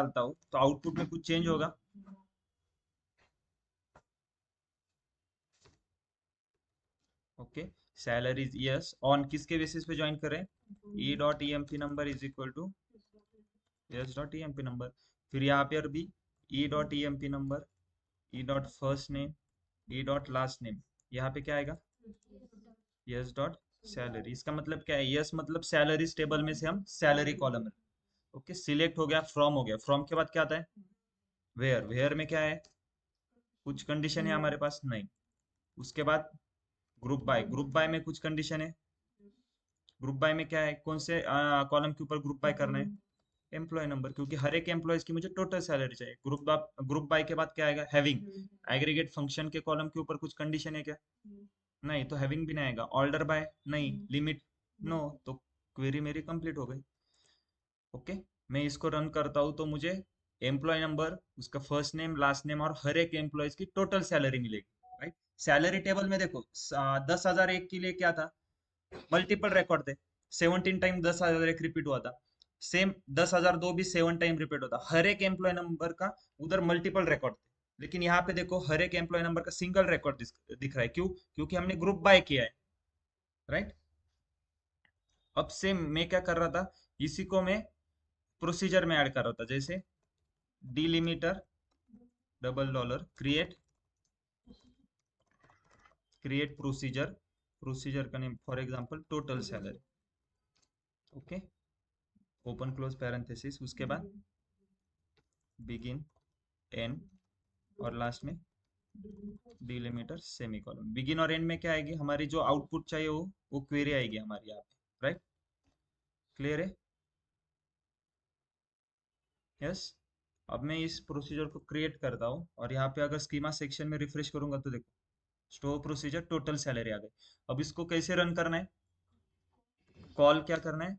डालता हूँ तो आउटपुट में कुछ चेंज होगा? ओके, सैलरीज यस, ऑन किसके बेसिस पे ज्वाइन करें? E dot E M P number is equal to yes dot E M P number. फिर यहाँ पे भी E dot E M P number, E dot first name, E dot last name, यहाँ पे क्या आएगा? Yes dot salary. इसका मतलब क्या है? यस मतलब सैलरीज टेबल में से हम सैलरी कॉलम में। ओके, सिलेक्ट हो गया, फ्रॉम हो गया, फ्रॉम के बाद क्या आता है? वेयर, वेयर में क्या है? कुछ कंडीशन है हमारे पास? नहीं। उसके बाद ग्रुप बाय, ग्रुप बाय में कुछ कंडीशन है? ग्रुप बाय में क्या है? कौन से कॉलम के ऊपर ग्रुप बाय करना है? एम्प्लॉय नंबर, क्योंकि हर एक एम्प्लॉयज की मुझे टोटल सैलरी चाहिए। ग्रुप बाय के बाद क्या आएगा? हैविंग। एग्रीगेट फंक्शन के कॉलम के ऊपर कुछ कंडीशन है क्या? नहीं, तो हैविंग भी नहीं आएगा। ऑर्डर बाय नहीं, लिमिट नो, तो क्वेरी मेरी कंप्लीट हो गई। ओके, मैं इसको रन करता हूँ तो मुझे एम्प्लॉय नंबर, उसका फर्स्ट नेम, लास्ट नेम और हर एक एम्प्लॉयज की टोटल सैलरी मिलेगी, राइट? सैलरी टेबल में देखो 10,001 के लिए क्या था? मल्टीपल रिकॉर्ड थे, 17 टाइम 10,001 रिपीट हुआ था। सेम 10,002 भी 7 टाइम रिपीट होता, हर एक एम्प्लॉय नंबर का उधर मल्टीपल रिकॉर्ड थे। लेकिन यहाँ पे देखो हर एक एम्प्लॉय नंबर का सिंगल रिकॉर्ड दिख रहा है, क्यों? क्योंकि हमने ग्रुप बाय किया है, राइट? अब सेम मैं क्या कर रहा था, इसी को मैं प्रोसीजर में ऐड कर रहा था, जैसे delimiter double dollar create, create procedure, procedure का name for example total salary. Okay, open close parenthesis, उसके बाद बिगिन, एंड, और लास्ट में डिलिमीटर सेमीकोलन। बिगिन और एंड में क्या आएगी? हमारी जो आउटपुट चाहिए वो क्वेरी आएगी हमारी यहाँ पे, राइट? क्लियर है? यस। अब मैं इस प्रोसीजर को क्रिएट करता हूँ और यहाँ पे अगर स्कीमा सेक्शन में रिफ्रेश करूंगा तो देखो स्टोर प्रोसीजर टोटल सैलरी आ गई। अब इसको कैसे रन करना है? कॉल क्या करना है?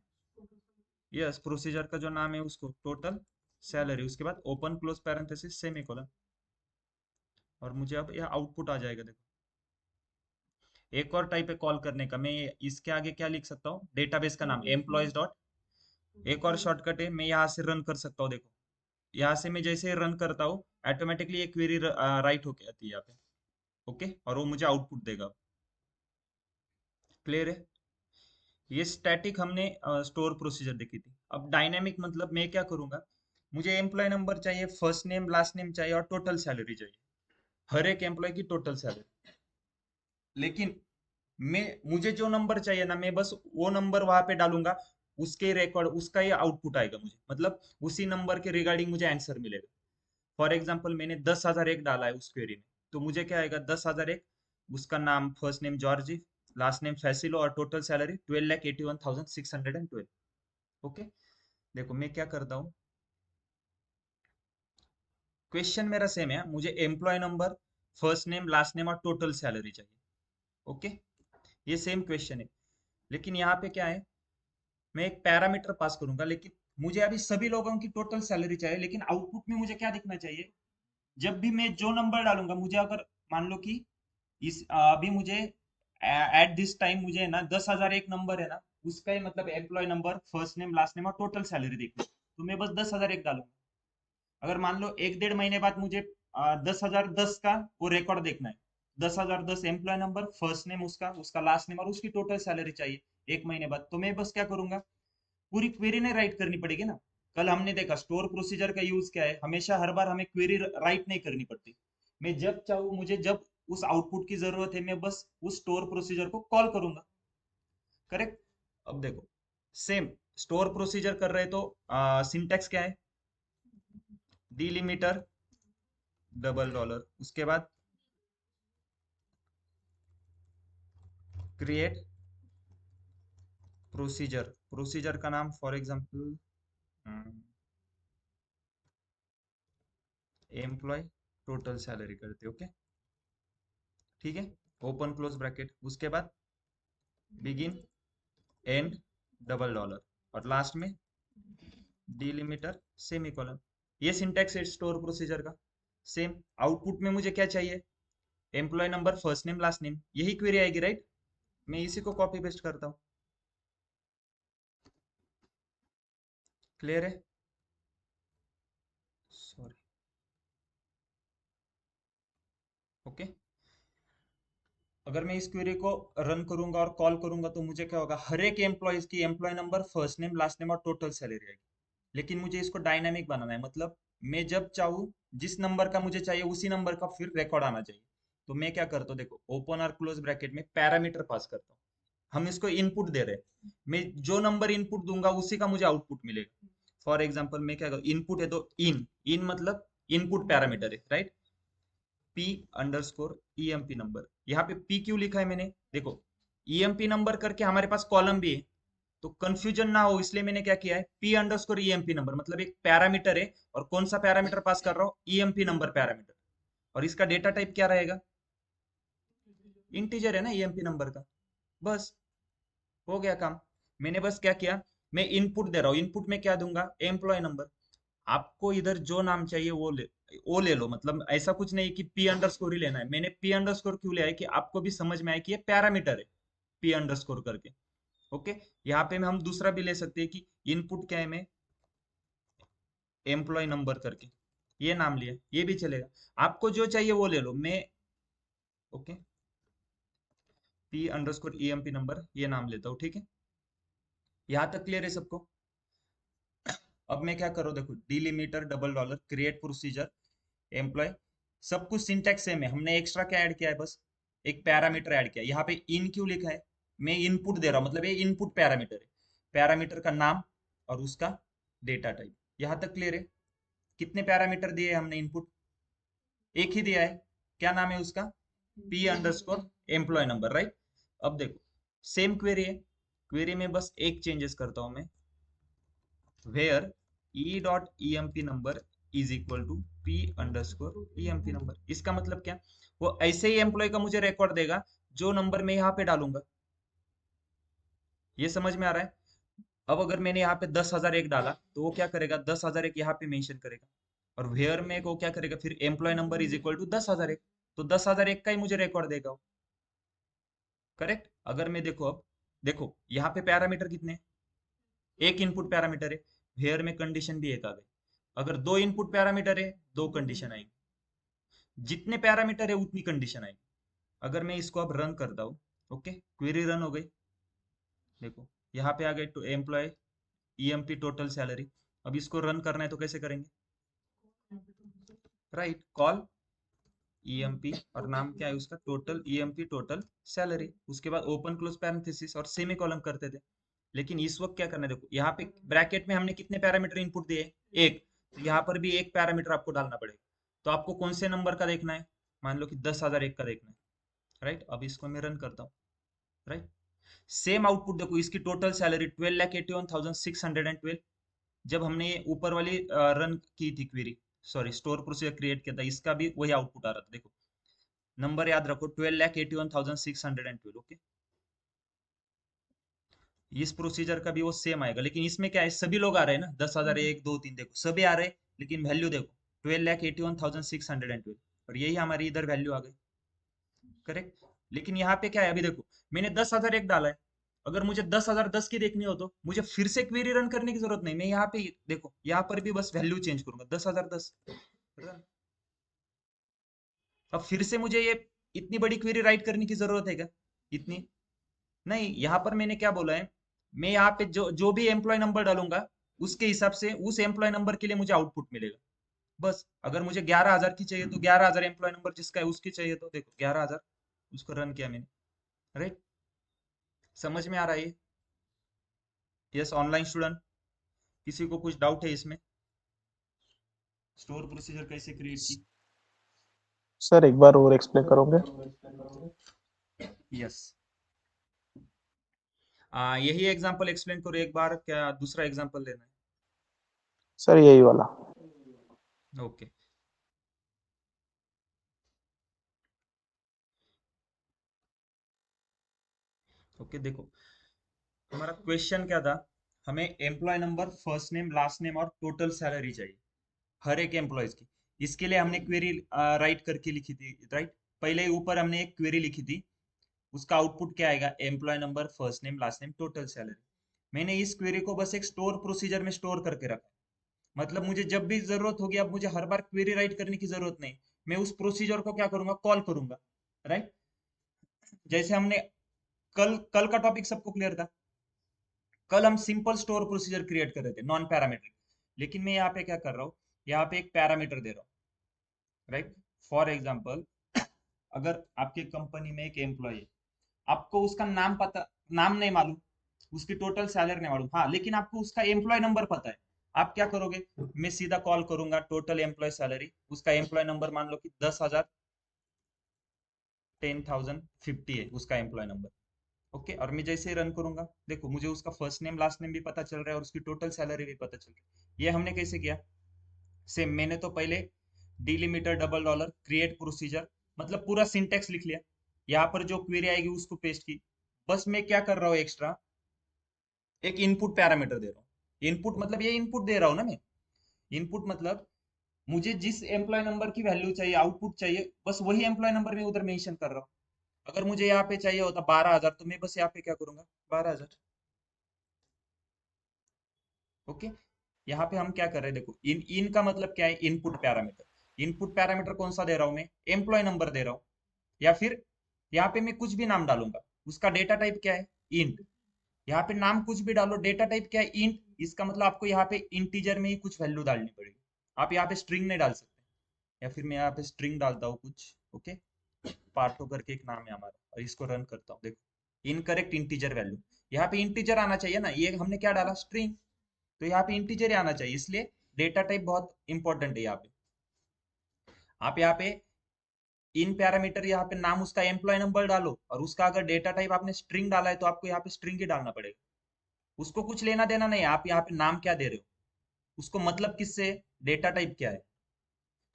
यस, प्रोसीजर का जो नाम है उसको टोटल सैलरी, उसके बाद ओपन क्लोज पैरेंथेसिस सेमीकोलन, और मुझे अब यह आउटपुट आ जाएगा। देखो, एक और टाइप है कॉल करने का, मैं इसके आगे क्या लिख सकता हूँ? डेटाबेस का नाम एम्प्लॉयज डॉट, एक और शॉर्टकट है, मैं यहाँ से रन कर सकता हूँ। देखो, यहाँ से मैं जैसे रन करता हूँ ऑटोमेटिकली एक क्वेरी राइट होके आती है यहाँ पे। ओके, और वो मुझे आउटपुट देगा। क्लियर है? ये स्टैटिक हमने स्टोर प्रोसीजर देखी थी। अब डायनेमिक मतलब मैं क्या करूंगा, मुझे एम्प्लॉय नंबर चाहिए, फर्स्ट नेम, लास्ट नेम चाहिए और टोटल सैलरी चाहिए, हर एक एम्प्लॉय की टोटल सैलरी। लेकिन मैं, मुझे जो नंबर चाहिए ना, मैं बस वो नंबर वहां पे डालूंगा, उसके रिकॉर्ड उसका ही आउटपुट आएगा मुझे, मतलब उसी नंबर के रिगार्डिंग मुझे आंसर मिलेगा। फॉर एग्जाम्पल मैंने 10,001 डाला है उस क्वेरी में, तो मुझे क्या आएगा? 10,001, उसका नाम first name Georgi, last name Facello और टोटल सैलरी 12,81,612। ओके, देखो मैं क्या करता हूँ, क्वेश्चन मेरा सेम है, मुझे employee number, first name, last name और टोटल सैलरी चाहिए। ओके, ये सेम क्वेश्चन है, लेकिन यहाँ पे क्या है, मैं एक पैरामीटर पास करूंगा, लेकिन मुझे अभी सभी लोगों की टोटल सैलरी चाहिए, लेकिन आउटपुट में मुझे क्या दिखना चाहिए? जब भी मैं जो नंबर डालूंगा, मुझे अगर मान लो कि इस अभी मुझे एट दिस टाइम मुझे ना 10,001 नंबर है ना, उसका ही मतलब employee number, first name, last name और टोटल सैलरी देखनी है, तो मैं बस 10,001 डालूंगा। अगर मान लो 1 डेढ़ महीने बाद मुझे 10,010 का वो रिकॉर्ड देखना है, 10,010 एम्प्लॉय नंबर, फर्स्ट नेम उसका, उसका लास्ट नेम और उसकी टोटल सैलरी चाहिए 1 महीने बाद, तो मैं बस क्या करूंगा, पूरी क्वेरी नहीं राइट करनी पड़ेगी ना। कल हमने देखा स्टोर प्रोसीजर का यूज क्या है, हमेशा हर बार हमें क्वेरी राइट नहीं करनी पड़ती। मैं जब चाहूँ, मुझे जब उस आउटपुट की जरूरत है, मैं बस उस स्टोर प्रोसीजर को कॉल करूंगा। करेक्ट? अब देखो, सेम स्टोर प्रोसीजर कर रहे तो सिंटेक्स क्या है? डिलिमीटर डबल डॉलर, उसके बाद क्रिएट प्रोसीजर, प्रोसीजर का नाम for example employee total salary करते। ओके, ठीक है, ओपन क्लोज ब्रैकेट, उसके बाद बिगिन, एंड, डबल डॉलर, और लास्ट में डिलिमीटर सेमीकोलन। ये सिंटैक्स है स्टोर प्रोसीजर का। सेम आउटपुट में मुझे क्या चाहिए? Employ number, first name, last name, यही क्वेरी आएगी, राइट? मैं इसी को कॉपी पेस्ट करता हूँ। क्लियर है? Sorry, okay. अगर मैं इस क्वेरी को रन करूंगा और कॉल करूंगा तो मुझे क्या होगा, हर एक एम्प्लॉयज की employee number, first name, last name और टोटल सैलरी आएगी। लेकिन मुझे इसको डायनामिक बनाना है, मतलब मैं जब चाहूँ जिस नंबर का मुझे चाहिए उसी नंबर का फिर रिकॉर्ड आना चाहिए। तो मैं क्या करता हूँ, देखो ओपन और क्लोज ब्रैकेट में पैरामीटर पास करता हूँ। हम इसको इनपुट दे रहे हैं, मैं जो नंबर इनपुट दूंगा उसी का मुझे आउटपुट मिलेगा। फॉर एग्जाम्पल मैं क्या करूँ, इनपुट है तो इन इन मतलब इनपुट पैरामीटर है, right. P underscore EMP number, यहाँ पे पी क्यों लिखा है मैंने, देखो ईएमपी नंबर करके हमारे पास कॉलम भी है, तो कंफ्यूजन ना हो इसलिए मैंने क्या किया है, पी अंडरस्कोर ईएमपी नंबर, मतलब एक पैरामीटर है और कौन सा पैरामीटर पास कर रहा हूँ, ईएमपी नंबर पैरामीटर। और इसका डेटा टाइप क्या रहेगा, इंटीजर है ना ईएमपी नंबर का। बस हो गया काम। मैंने बस क्या किया, मैं इनपुट दे रहा हूँ, इनपुट में क्या दूंगा, एम्प्लॉय नंबर। आपको इधर जो नाम चाहिए वो ले लो, मतलब ऐसा कुछ नहीं कि पी अंडरस्कोर ही लेना है। मैंने पी अंडरस्कोर क्यों लिया है कि आपको भी समझ में आए कि ये पैरामीटर है, पी अंडरस्कोर करके। ओके। यहाँ पे में हम दूसरा भी ले सकते हैं कि इनपुट क्या है, मैं एम्प्लॉय नंबर करके ये नाम लिया, ये भी चलेगा। आपको जो चाहिए वो ले लो, मैं okay P underscore EMP number ये नाम लेता हूँ, ठीक है। यहाँ तक क्लियर है सबको। अब मैं क्या करूँ, देखो delimiter double dollar create procedure employee, सब कुछ सिंटैक्स सेम है, हमने एक्स्ट्रा क्या ऐड किया है, बस एक पैरामीटर ऐड किया। यहाँ पे इन क्यों लिखा है, मैं इनपुट दे रहा हूँ, मतलब ये इनपुट पैरामीटर है, पैरामीटर का नाम और उसका डेटा टाइप। यहाँ तक क्लियर है। कितने पैरामीटर दिए हमने इनपुट, एक ही दिया है, क्या नाम है उसका, P underscore employee number, right. अब देखो सेम क्वेरी है, क्वेरी में बस एक चेंजेस करता हूं मैं, where E dot E M P number is equal to P underscore E M P number. इसका मतलब क्या, वो ऐसे ही एम्प्लॉय का मुझे रिकॉर्ड देगा जो नंबर मैं यहाँ पे डालूंगा। ये समझ में आ रहा है। अब अगर मैंने यहाँ पे 10,001 डाला तो वो क्या करेगा, 10,001 यहाँ पे मेंशन करेगा, और वेयर में वो क्या करेगा, फिर employee number is equal to 10,001, तो 10,001 का ही मुझे रिकॉर्ड देगा। करेक्ट। अगर मैं देखो, अब देखो यहाँ पे पैरामीटर कितने हैं? एक इनपुट पैरामीटर है, वेयर में कंडीशन भी एक आ गई। अगर दो इनपुट पैरामीटर है, दो कंडीशन आएगी, जितने पैरामीटर है उतनी कंडीशन आएगी। अगर मैं इसको अब रन करता हूँ, ओके क्वेरी रन हो गई, देखो यहाँ पे आ गए to employee EMP total salary. अब इसको रन करना है तो कैसे करेंगे, राइट, कॉल ईएमपी और नाम क्या है उसका, टोटल ईएमपी टोटल सैलरी, उसके बाद ओपन क्लोज पैरेंथेसिस और सेमी कॉलम करते थे। लेकिन इस वक्त क्या करना है, देखो यहाँ पे ब्रैकेट में हमने कितने पैरामीटर इनपुट दिए, एक, तो यहाँ पर भी एक पैरामीटर आपको डालना पड़ेगा। तो आपको कौन से नंबर का देखना है, मान लो कि 10,001 का देखना है, राइट। अब इसको मैं रन करता हूँ, राइट। सेम आउटपुट देखो, इसकी टोटल सैलरी 12,81,612। जब हमने ये ऊपर वाली रन की थी query, sorry store procedure create किया था, इसका भी वही आउटपुट आ रहा था, देखो नंबर याद रखो 12,81,612, ओके। इस प्रोसीजर का भी वो सेम आएगा, लेकिन इसमें क्या है, सभी लोग आ रहे हैं ना, 10,001 2 3, देखो सभी आ रहे हैं, लेकिन वैल्यू देखो 12,81,612, और यही हमारी इधर वैल्यू आ गई, करेक्ट। लेकिन यहाँ पे क्या है, अभी देखो मैंने 10,001 डाला है, अगर मुझे 10,010 की देखनी हो तो मुझे फिर से क्वेरी रन करने की जरूरत नहीं, मैं यहाँ पे देखो यहाँ पर भी बस वैल्यू चेंज करूंगा 10,010 रन। अब फिर से मुझे ये इतनी बड़ी क्वेरी राइट करने की जरूरत है क्या, इतनी नहीं। यहाँ पर मैंने क्या बोला है, मैं यहाँ पे जो जो भी एम्प्लॉय नंबर डालूंगा उसके हिसाब से उस एम्प्लॉय नंबर के लिए मुझे आउटपुट मिलेगा। बस अगर मुझे 11,000 की चाहिए तो 11,000 एम्प्लॉय नंबर जिसका है उसकी चाहिए तो देखो 11,000, उसको रन किया मैंने, राइट। समझ में आ रहा है ये। यस ऑनलाइन स्टूडेंट, किसी को कुछ डाउट है इसमें, स्टोर प्रोसीजर कैसे क्रिएट की। सर एक बार और एक्सप्लेन करोगे? यस, यही एग्जांपल एक्सप्लेन करो एक बार, क्या दूसरा एग्जांपल लेना सर यही वाला। है, ओके। ओके देखो हमारा क्वेश्चन क्या था, हमें employee number, first name, last name और टोटल सैलरी चाहिए हर एक एम्प्लॉयज की। इसके लिए हमने क्वेरी राइट करके लिखी थी, राइट। पहले ही ऊपर हमने एक क्वेरी लिखी थी, उसका आउटपुट क्या आएगा, employee number, first name, last name, total salary. मैंने इस क्वेरी को बस एक स्टोर प्रोसीजर में स्टोर करके रखा, मतलब मुझे जब भी जरूरत होगी, अब मुझे हर बार क्वेरी राइट करने की जरूरत नहीं, मैं उस प्रोसीजर को क्या करूंगा, कॉल करूंगा। राइट। जैसे हमने कल कल का टॉपिक सबको क्लियर था। कल हम सिंपल स्टोर प्रोसीजर क्रिएट कर रहे थे नॉन पैरामीट्रिक, लेकिन मैं यहाँ पे क्या कर रहा हूँ, यहाँ पे एक पैरामीटर दे रहा हूँ। राइट। फॉर एग्जाम्पल, अगर आपकी कंपनी में एक एम्प्लॉय है, आपको उसका नाम पता, नाम नहीं मालूम, उसकी टोटल सैलरी नहीं मालूम, हाँ, लेकिन आपको उसका एम्प्लॉय नंबर पता है। आप क्या करोगे, मैं सीधा कॉल करूंगा टोटल एम्प्लॉय सैलरी, उसका एम्प्लॉय नंबर मान लो कि 10,000, 10,050 है उसका एम्प्लॉय नंबर। ओके, और मैं जैसे ही रन करूंगा, देखो मुझे उसका फर्स्ट नेम लास्ट नेम भी पता चल रहा है और उसकी टोटल सैलरी भी पता चल रही है। ये हमने कैसे किया, सेम मैंने तो पहले delimiter double dollar create procedure, मतलब पूरा सिंटेक्स लिख लिया, यहाँ पर जो क्वेरी आएगी उसको पेस्ट की। बस मैं क्या कर रहा हूँ एक्स्ट्रा, एक इनपुट पैरामीटर दे रहा हूँ। इनपुट मतलब ये इनपुट दे रहा हूँ ना मैं, इनपुट मतलब मुझे जिस एम्प्लॉय नंबर की वैल्यू चाहिए, आउटपुट चाहिए, बस वही एम्प्लॉय नंबर मैं उधर मेंशन कर रहा हूँ। अगर मुझे यहाँ पे चाहिए होता 12,000, तो मैं बस यहाँ पे क्या करूंगा, 12,000। ओके। यहाँ पे हम क्या कर रहे हैं, देखो इन का मतलब क्या है, इनपुट पैरामीटर। इनपुट पैरामीटर कौन सा दे रहा हूँ मैं, एम्प्लॉय नंबर दे रहा हूँ, या फिर यहाँ पे मैं कुछ भी नाम डालूंगा, उसका डेटा टाइप क्या है, इंट। यहाँ पे नाम कुछ भी डालो, डेटा टाइप क्या है, इंट। इसका मतलब आपको यहाँ पे इंटीजर में ही कुछ वैल्यू डालनी पड़ेगी, आप यहाँ पे स्ट्रिंग नहीं डाल सकते। या फिर मैं यहाँ पे स्ट्रिंग डालता हूँ कुछ। ओके, पार्टो करके एक नाम है हमारा, और इसको रन करता हूँ, देखो इनकरेक्ट इंटीजर वैल्यू। यहाँ पे इंटीजर आना चाहिए ना, ये हमने क्या डाला, स्ट्रिंग, तो यहाँ पे इंटीजर ही आना चाहिए, इसलिए डेटा टाइप बहुत इंपॉर्टेंट है यहाँ पे। आप यहाँ पे इन पैरामीटर, यहाँ पे नाम उसका एम्प्लॉय नंबर डालो, और उसका अगर डेटा टाइप आपने स्ट्रिंग डाला है तो आपको यहाँ पे स्ट्रिंग ही डालना पड़ेगा। उसको कुछ लेना देना नहीं है, आप यहाँ पे नाम क्या दे रहे हो, उसको मतलब किससे, डेटा टाइप क्या है।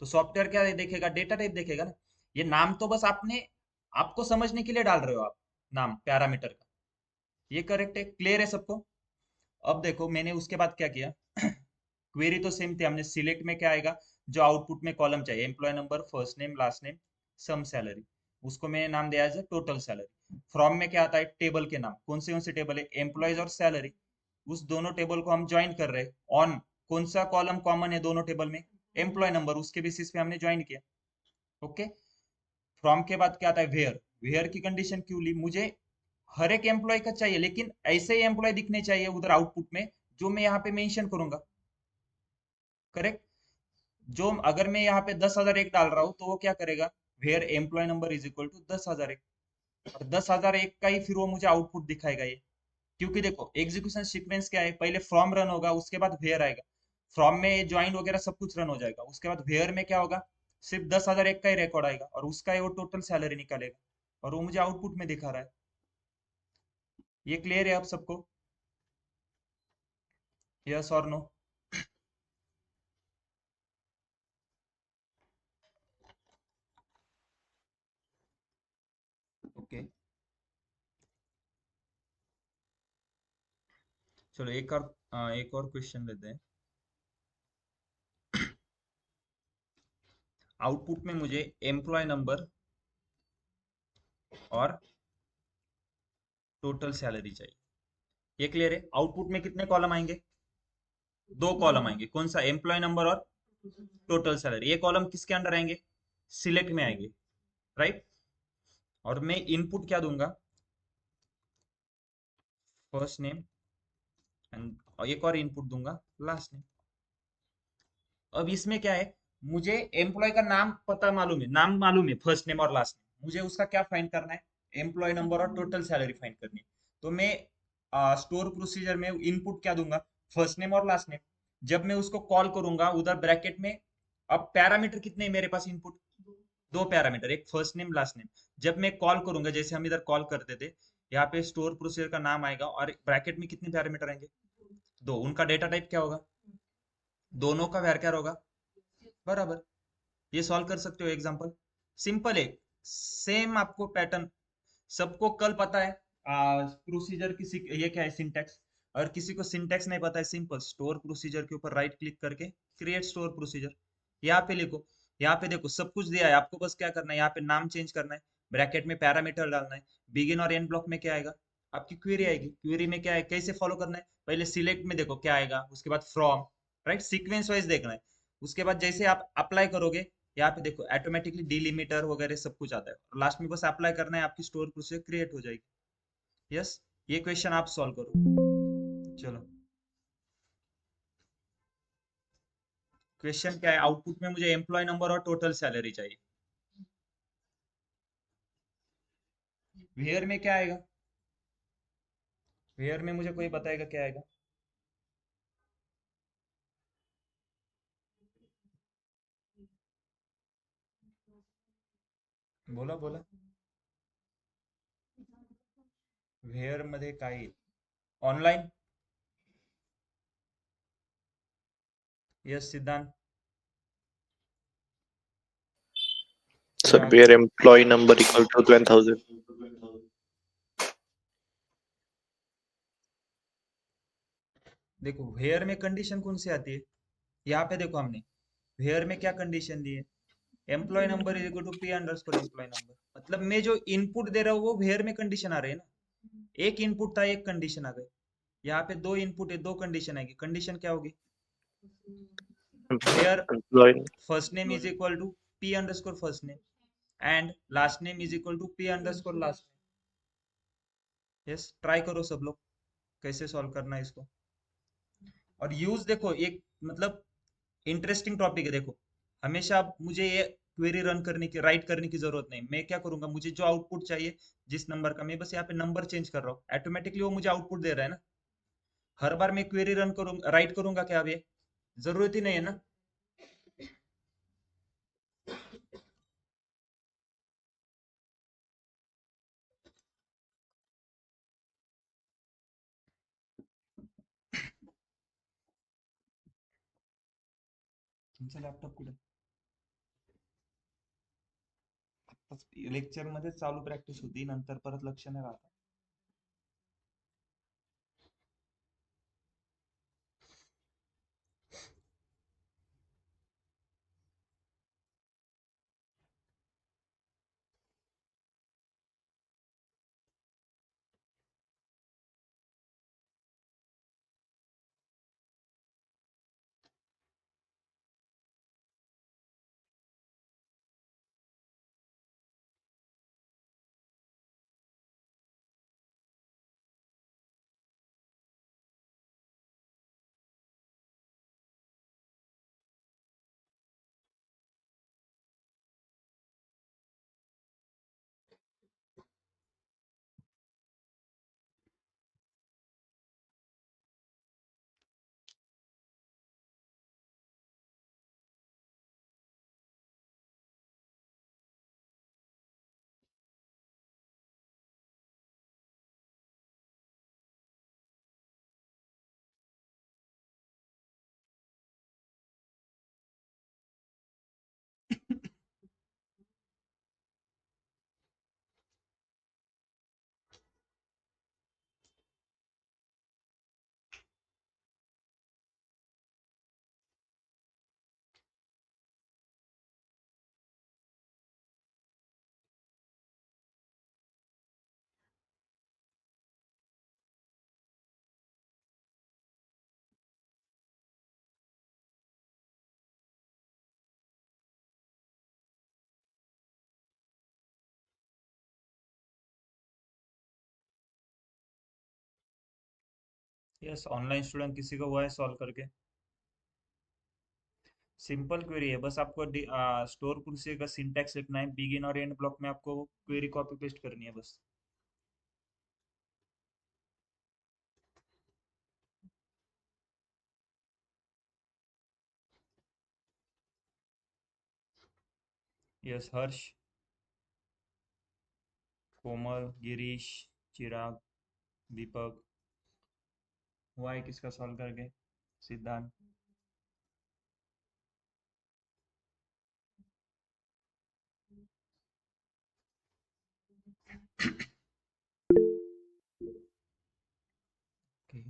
तो सॉफ्टवेयर क्या देखेगा, डेटा टाइप देखेगा ना। ये नाम तो बस आपने, आपको समझने के लिए डाल रहे हो आप, नाम पैरामीटर का। ये करेक्ट है, क्लियर है सबको। अब देखो मैंने उसके बाद क्या किया, क्वेरी तो सेम थी, हमने सिलेक्ट में क्या आएगा, जो आउटपुट में कॉलम चाहिए, employ number, first name, last name, sum salary, उसको मैंने नाम दिया है टोटल सैलरी। फ्रॉम में क्या आता है, टेबल के नाम, कौन से टेबल है, एम्प्लॉयज और सैलरी। उस दोनों टेबल को हम ज्वाइन कर रहे हैं, ऑन कौन सा कॉलम कॉमन है दोनों टेबल में, एम्प्लॉय नंबर, उसके बेसिस पे हमने ज्वाइन किया। ओके। फ्रॉम के बाद क्या आता है, वेयर। वेयर की कंडीशन क्यों ली, मुझे हर एक एम्प्लॉय का चाहिए, लेकिन ऐसे ही एम्प्लॉय दिखने चाहिए उधर आउटपुट में, जो मैं यहाँ पे मेंशन करूंगा। करेक्ट। जो अगर मैं यहाँ पे 10,001 डाल रहा हूँ, तो वो क्या करेगा, where employee number is equal to 10,001, और 10,001 का ही फिर वो मुझे आउटपुट दिखाएगा ये। क्योंकि देखो एग्जीक्यूशन सीक्वेंस क्या है, पहले फ्रॉम रन होगा, उसके बाद वेयर आएगा। फ्रॉम में ज्वाइन वगैरह सब कुछ रन हो जाएगा, उसके बाद वेयर में क्या होगा, सिर्फ 10,001 का ही रिकॉर्ड आएगा, और उसका ही वो टोटल सैलरी निकालेगा, और वो मुझे आउटपुट में दिखा रहा है। ये क्लियर है अब सबको, यस और नो। ओके, चलो एक और क्वेश्चन लेते हैं। आउटपुट में मुझे एम्प्लॉय नंबर और टोटल सैलरी चाहिए। ये क्लियर है, आउटपुट में कितने कॉलम आएंगे, दो कॉलम आएंगे, कौन सा, एम्प्लॉय नंबर और टोटल सैलरी। ये कॉलम किसके अंडर आएंगे, सिलेक्ट में आएंगे। राइट। और मैं इनपुट क्या दूंगा, फर्स्ट नेम, एंड और एक और इनपुट दूंगा, लास्ट नेम। अब इसमें क्या है, मुझे एम्प्लॉय का नाम पता मालूम है, नाम मालूम है, फर्स्ट नेम और लास्ट नेम, मुझे उसका क्या फाइंड करना है, एम्प्लॉय नंबर और टोटल सैलरी फाइंड करनी है। तो मैं स्टोर प्रोसीजर में इनपुट क्या दूंगा, फर्स्ट नेम और लास्ट नेम। जब मैं उसको कॉल करूंगा उधर ब्रैकेट में, अब पैरामीटर कितने हैं मेरे पास, इनपुट दो पैरामीटर, एक फर्स्ट नेम लास्ट नेम। जब मैं कॉल करूंगा, जैसे हम इधर कॉल करते थे, यहाँ पे स्टोर प्रोसीजर का नाम आएगा, और ब्रैकेट में कितने पैरामीटर आएंगे, दो। उनका डेटा टाइप क्या होगा, दोनों का वैर क्या होगा, बराबर। ये सॉल्व कर सकते हो एग्जांपल, सिंपल है। सेम आपको पैटर्न सबको कल पता है, प्रोसीजर किसी, ये क्या है, सिंटेक्स। और किसी को सिंटेक्स नहीं पता है, सिंपल स्टोर प्रोसीजर के ऊपर राइट क्लिक करके क्रिएट स्टोर प्रोसीजर, यहाँ पे लिखो। यहाँ पे देखो सब कुछ दिया है, आपको बस क्या करना है, यहाँ पे नाम चेंज करना है, ब्रैकेट में पैरामीटर डालना है, बिगिन और एंड ब्लॉक में क्या आएगा, आपकी क्वेरी आएगी। क्वेरी में क्या है, कैसे फॉलो करना है, पहले सिलेक्ट में देखो क्या आएगा, उसके बाद फ्रॉम, राइट, सीक्वेंस वाइज देखना है। उसके बाद जैसे आप अप्लाई करोगे, यहाँ पे देखो ऑटोमेटिकली डिलिमीटर वगैरह सब कुछ आता है, और लास्ट में बस अप्लाई करना है, आपकी स्टोर प्रोसीजर क्रिएट हो जाएगी। यस, ये क्वेश्चन आप सॉल्व करो। चलो, क्वेश्चन क्या है, आउटपुट में मुझे एम्प्लॉय नंबर और टोटल सैलरी चाहिए। वेयर में क्या आएगा, वेयर में मुझे कोई बताएगा क्या आएगा? बोला बोला, वेयर मध्ये काय? ऑनलाइन। यस सिद्धांत। Sir, Chirag. where employee number equal to 10,000. देखो वेयर में कंडीशन कौन सी आती है, यहाँ पे देखो हमने वेयर में क्या कंडीशन दी है, employee number is equal to P underscore employee number. मतलब मैं जो इनपुट दे रहा हूँ वो वेयर में कंडीशन आ रही है ना। एक इनपुट था, एक कंडीशन आ गई। यहाँ पे दो इनपुट है, दो कंडीशन आएगी। कंडीशन क्या होगी, where Employee. First name is equal to P underscore first name and last name is equal to P underscore last name. Yes, try करो सब लोग कैसे सॉल्व करना है इसको। और यूज देखो, एक मतलब इंटरेस्टिंग टॉपिक है। देखो, हमेशा आप मुझे ये क्वेरी रन करने की, राइट करने की जरूरत नहीं। मैं क्या करूंगा, मुझे जो आउटपुट चाहिए जिस नंबर का, मैं बस यहाँ पे नंबर चेंज कर रहा हूँ, ऑटोमेटिकली वो मुझे आउटपुट दे रहा है ना। हर बार मैं क्वेरी रन करूंगा, राइट करूंगा क्या, अब ये जरूरत ही नहीं है ना। तुमचं लॅपटॉप कुठे? लेक्चर मध्ये चालू प्रॅक्टिस होती, नंतर परत लक्ष नाही राहत. यस, ऑनलाइन स्टूडेंट किसी को हुआ है सॉल्व करके? सिंपल क्वेरी है, बस आपको स्टोर कुर्सी का सिंटैक्स लिखना है, बिगिन और एंड ब्लॉक में आपको क्वेरी कॉपी पेस्ट करनी है बस। यस, हर्ष, कोमल, गिरीश, चिराग, दीपक। हुआ है किसका सॉल्व करके? सिद्धांत। Okay.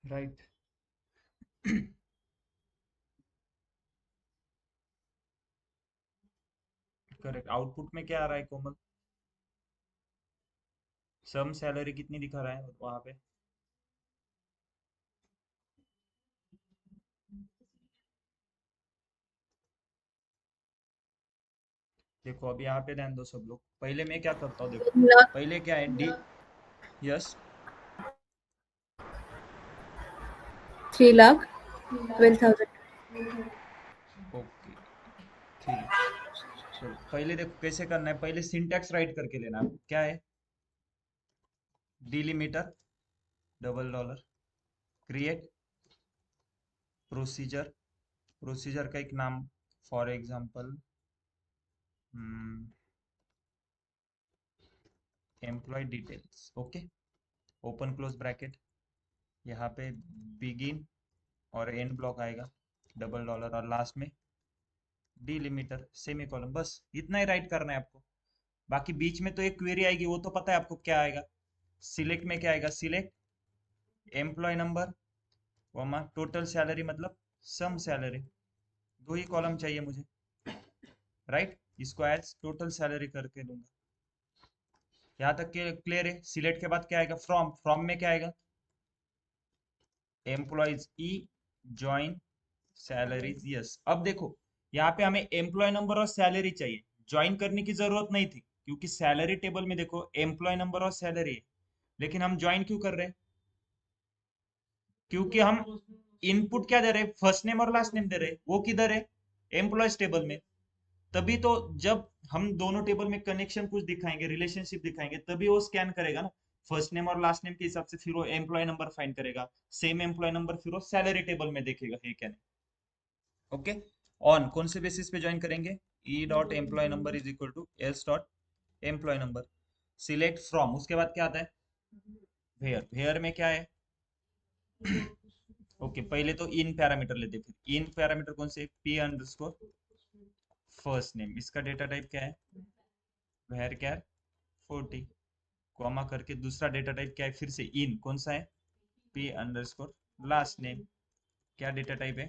राइट। करेक्ट। आउटपुट में क्या आ रहा है कोमल? सम सैलरी कितनी दिखा रहा है वहां पे? देखो अब यहाँ पे ध्यान दो सब लोग, पहले मैं क्या करता हूँ देखो। लाख पहले क्या है डी। यस। 3,12,000। ओके ठीक है। चलो पहले देखो कैसे करना है, पहले सिंटैक्स राइट करके लेना है। क्या है? Delimiter double dollar create procedure. Procedure का एक नाम, for example employee details. Okay. Open close bracket. यहाँ पे बिगिन और एंड ब्लॉक आएगा, डबल डॉलर, और लास्ट में डिलिमीटर सेमी कॉलम। बस इतना ही राइट करना है आपको। बाकी बीच में तो एक क्वेरी आएगी, वो तो पता है आपको क्या आएगा। सिलेक्ट में क्या आएगा? सिलेक्ट एम्प्लॉय नंबर वमा टोटल सैलरी, मतलब सम सैलरी। दो ही कॉलम चाहिए मुझे, राइट। इसको एज टोटल सैलरी करके लूंगा। यहाँ तक के क्लियर है? सिलेक्ट के बाद क्या आएगा? फ्रॉम। फ्रॉम में क्या आएगा? एम्प्लॉयज ई ज्वाइन सैलरीज। यस। अब देखो यहाँ पे हमें एम्प्लॉय नंबर और सैलरी चाहिए, ज्वाइन करने की जरूरत नहीं थी क्योंकि सैलरी टेबल में देखो एम्प्लॉय नंबर और सैलरी है। लेकिन हम ज्वाइन क्यों कर रहे हैं? क्योंकि हम इनपुट क्या दे रहे हैं? फर्स्ट नेम और लास्ट नेम दे रहे हैं। वो किधर है? एम्प्लॉयज टेबल में। तभी तो जब हम दोनों टेबल में कनेक्शन कुछ दिखाएंगे, रिलेशनशिप दिखाएंगे, तभी वो स्कैन करेगा ना फर्स्ट नेम और लास्ट नेम के हिसाब से। फिर वो एम्प्लॉय नंबर फाइंड करेगा, सेम एम्प्लॉय नंबर फिर वो सैलरी टेबल में देखेगा है क्या नहीं। ओके। ऑन कौन से बेसिस पे ज्वाइन करेंगे? E dot employee number is equal to S dot employee number. Select from, उसके बाद क्या आता है? वेयर। वेयर में क्या है? ओके पहले तो इन पैरामीटर लेते, फिर इन पैरामीटर कौन से? P underscore first name. इसका डेटा टाइप क्या है? वेयर कैर 40, कॉमा करके दूसरा डेटा टाइप क्या है? फिर से इन कौन सा है? P underscore last name. क्या डेटा टाइप है?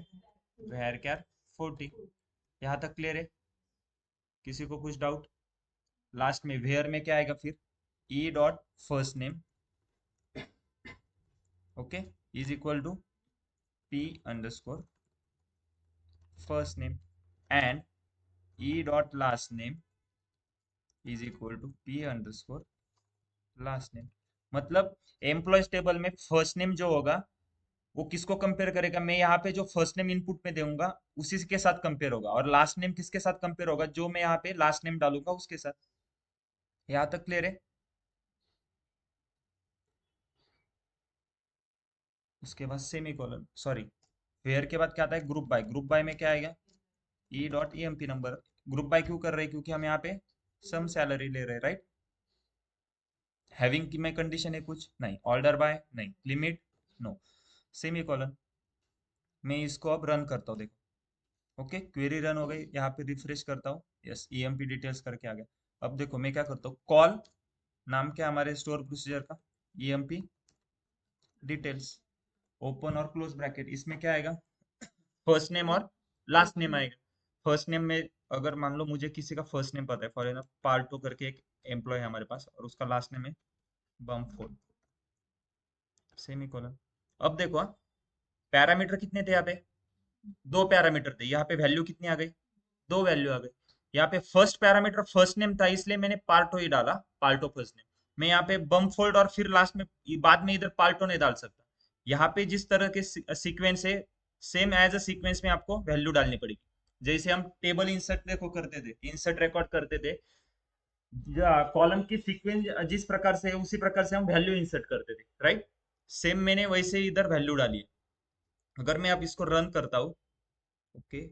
वेयर कैर 40। यहाँ तक क्लियर है? किसी को कुछ डाउट? लास्ट में वेयर में क्या आएगा फिर? E dot first name, okay, is equal to P underscore first name and E dot last name is equal to P underscore last name. मतलब एम्प्लॉयज टेबल में फर्स्ट नेम जो होगा वो किसको कंपेयर करेगा? मैं यहाँ पे जो फर्स्ट नेम इनपुट में दूंगा उसी के साथ कंपेयर होगा, और लास्ट नेम किसके साथ कंपेयर होगा? जो मैं यहाँ पे लास्ट नेम डालूंगा उसके साथ। यहाँ तक क्लियर है? उसके बाद सेमी कॉलन, सॉरी, वेयर के बाद क्या आता है? Group bye. ग्रुप बाय में क्या आएगा? E dot E M P number. Group by क्यों कर रहे हैं? क्योंकि हम यहाँ पे सम सैलरी ले रहे हैं, राइट। हैविंग की में कंडीशन है कुछ नहीं, ऑर्डर बाय नहीं, लिमिट नो, सेमी कॉलन। मैं इसको अब रन करता हूँ, देखो। ओके क्वेरी रन हो गई। यहाँ पे रिफ्रेश करता हूँ, यस ईएमपी डिटेल्स करके आ गया। अब देखो मैं क्या करता हूँ, कॉल नाम क्या हमारे स्टोर प्रोसीजर का? ईएमपी डिटेल्स, ओपन और क्लोज ब्रैकेट। इसमें क्या आएगा? फर्स्ट नेम और लास्ट नेम आएगा। फर्स्ट नेम में अगर मान लो मुझे किसी का फर्स्ट नेम पता है, फॉर एग्जाम्पल पार्टो करके एक एम्प्लॉय है हमारे पास, और उसका लास्ट नेम है बमफोर्ड, सेमी कॉलन। अब देखो पैरामीटर कितने थे यहाँ पे? दो पैरामीटर थे। यहाँ पे वैल्यू कितनी आ गई? दो वैल्यू आ गई। यहाँ पे फर्स्ट पैरामीटर फर्स्ट नेम था, इसलिए मैंने पार्टो ही डाला, पार्टो फर्स्ट नेम। मैं यहाँ पे बम फोल्ड और फिर लास्ट में बाद में इधर पार्टो नहीं डाल सकता। यहाँ पे जिस तरह के सीक्वेंस है, सेम एज अ सीक्वेंस में आपको वैल्यू डालनी पड़ेगी। जैसे हम टेबल इंसर्ट देखो करते थे, इंसर्ट रिकॉर्ड करते थे, कॉलम की सीक्वेंस जिस प्रकार से है उसी प्रकार से हम वैल्यू इंसर्ट करते थे, राइट। सेम मैंने वैसे ही इधर वैल्यू डाली है। अगर मैं अब इसको रन करता हूँ, ओके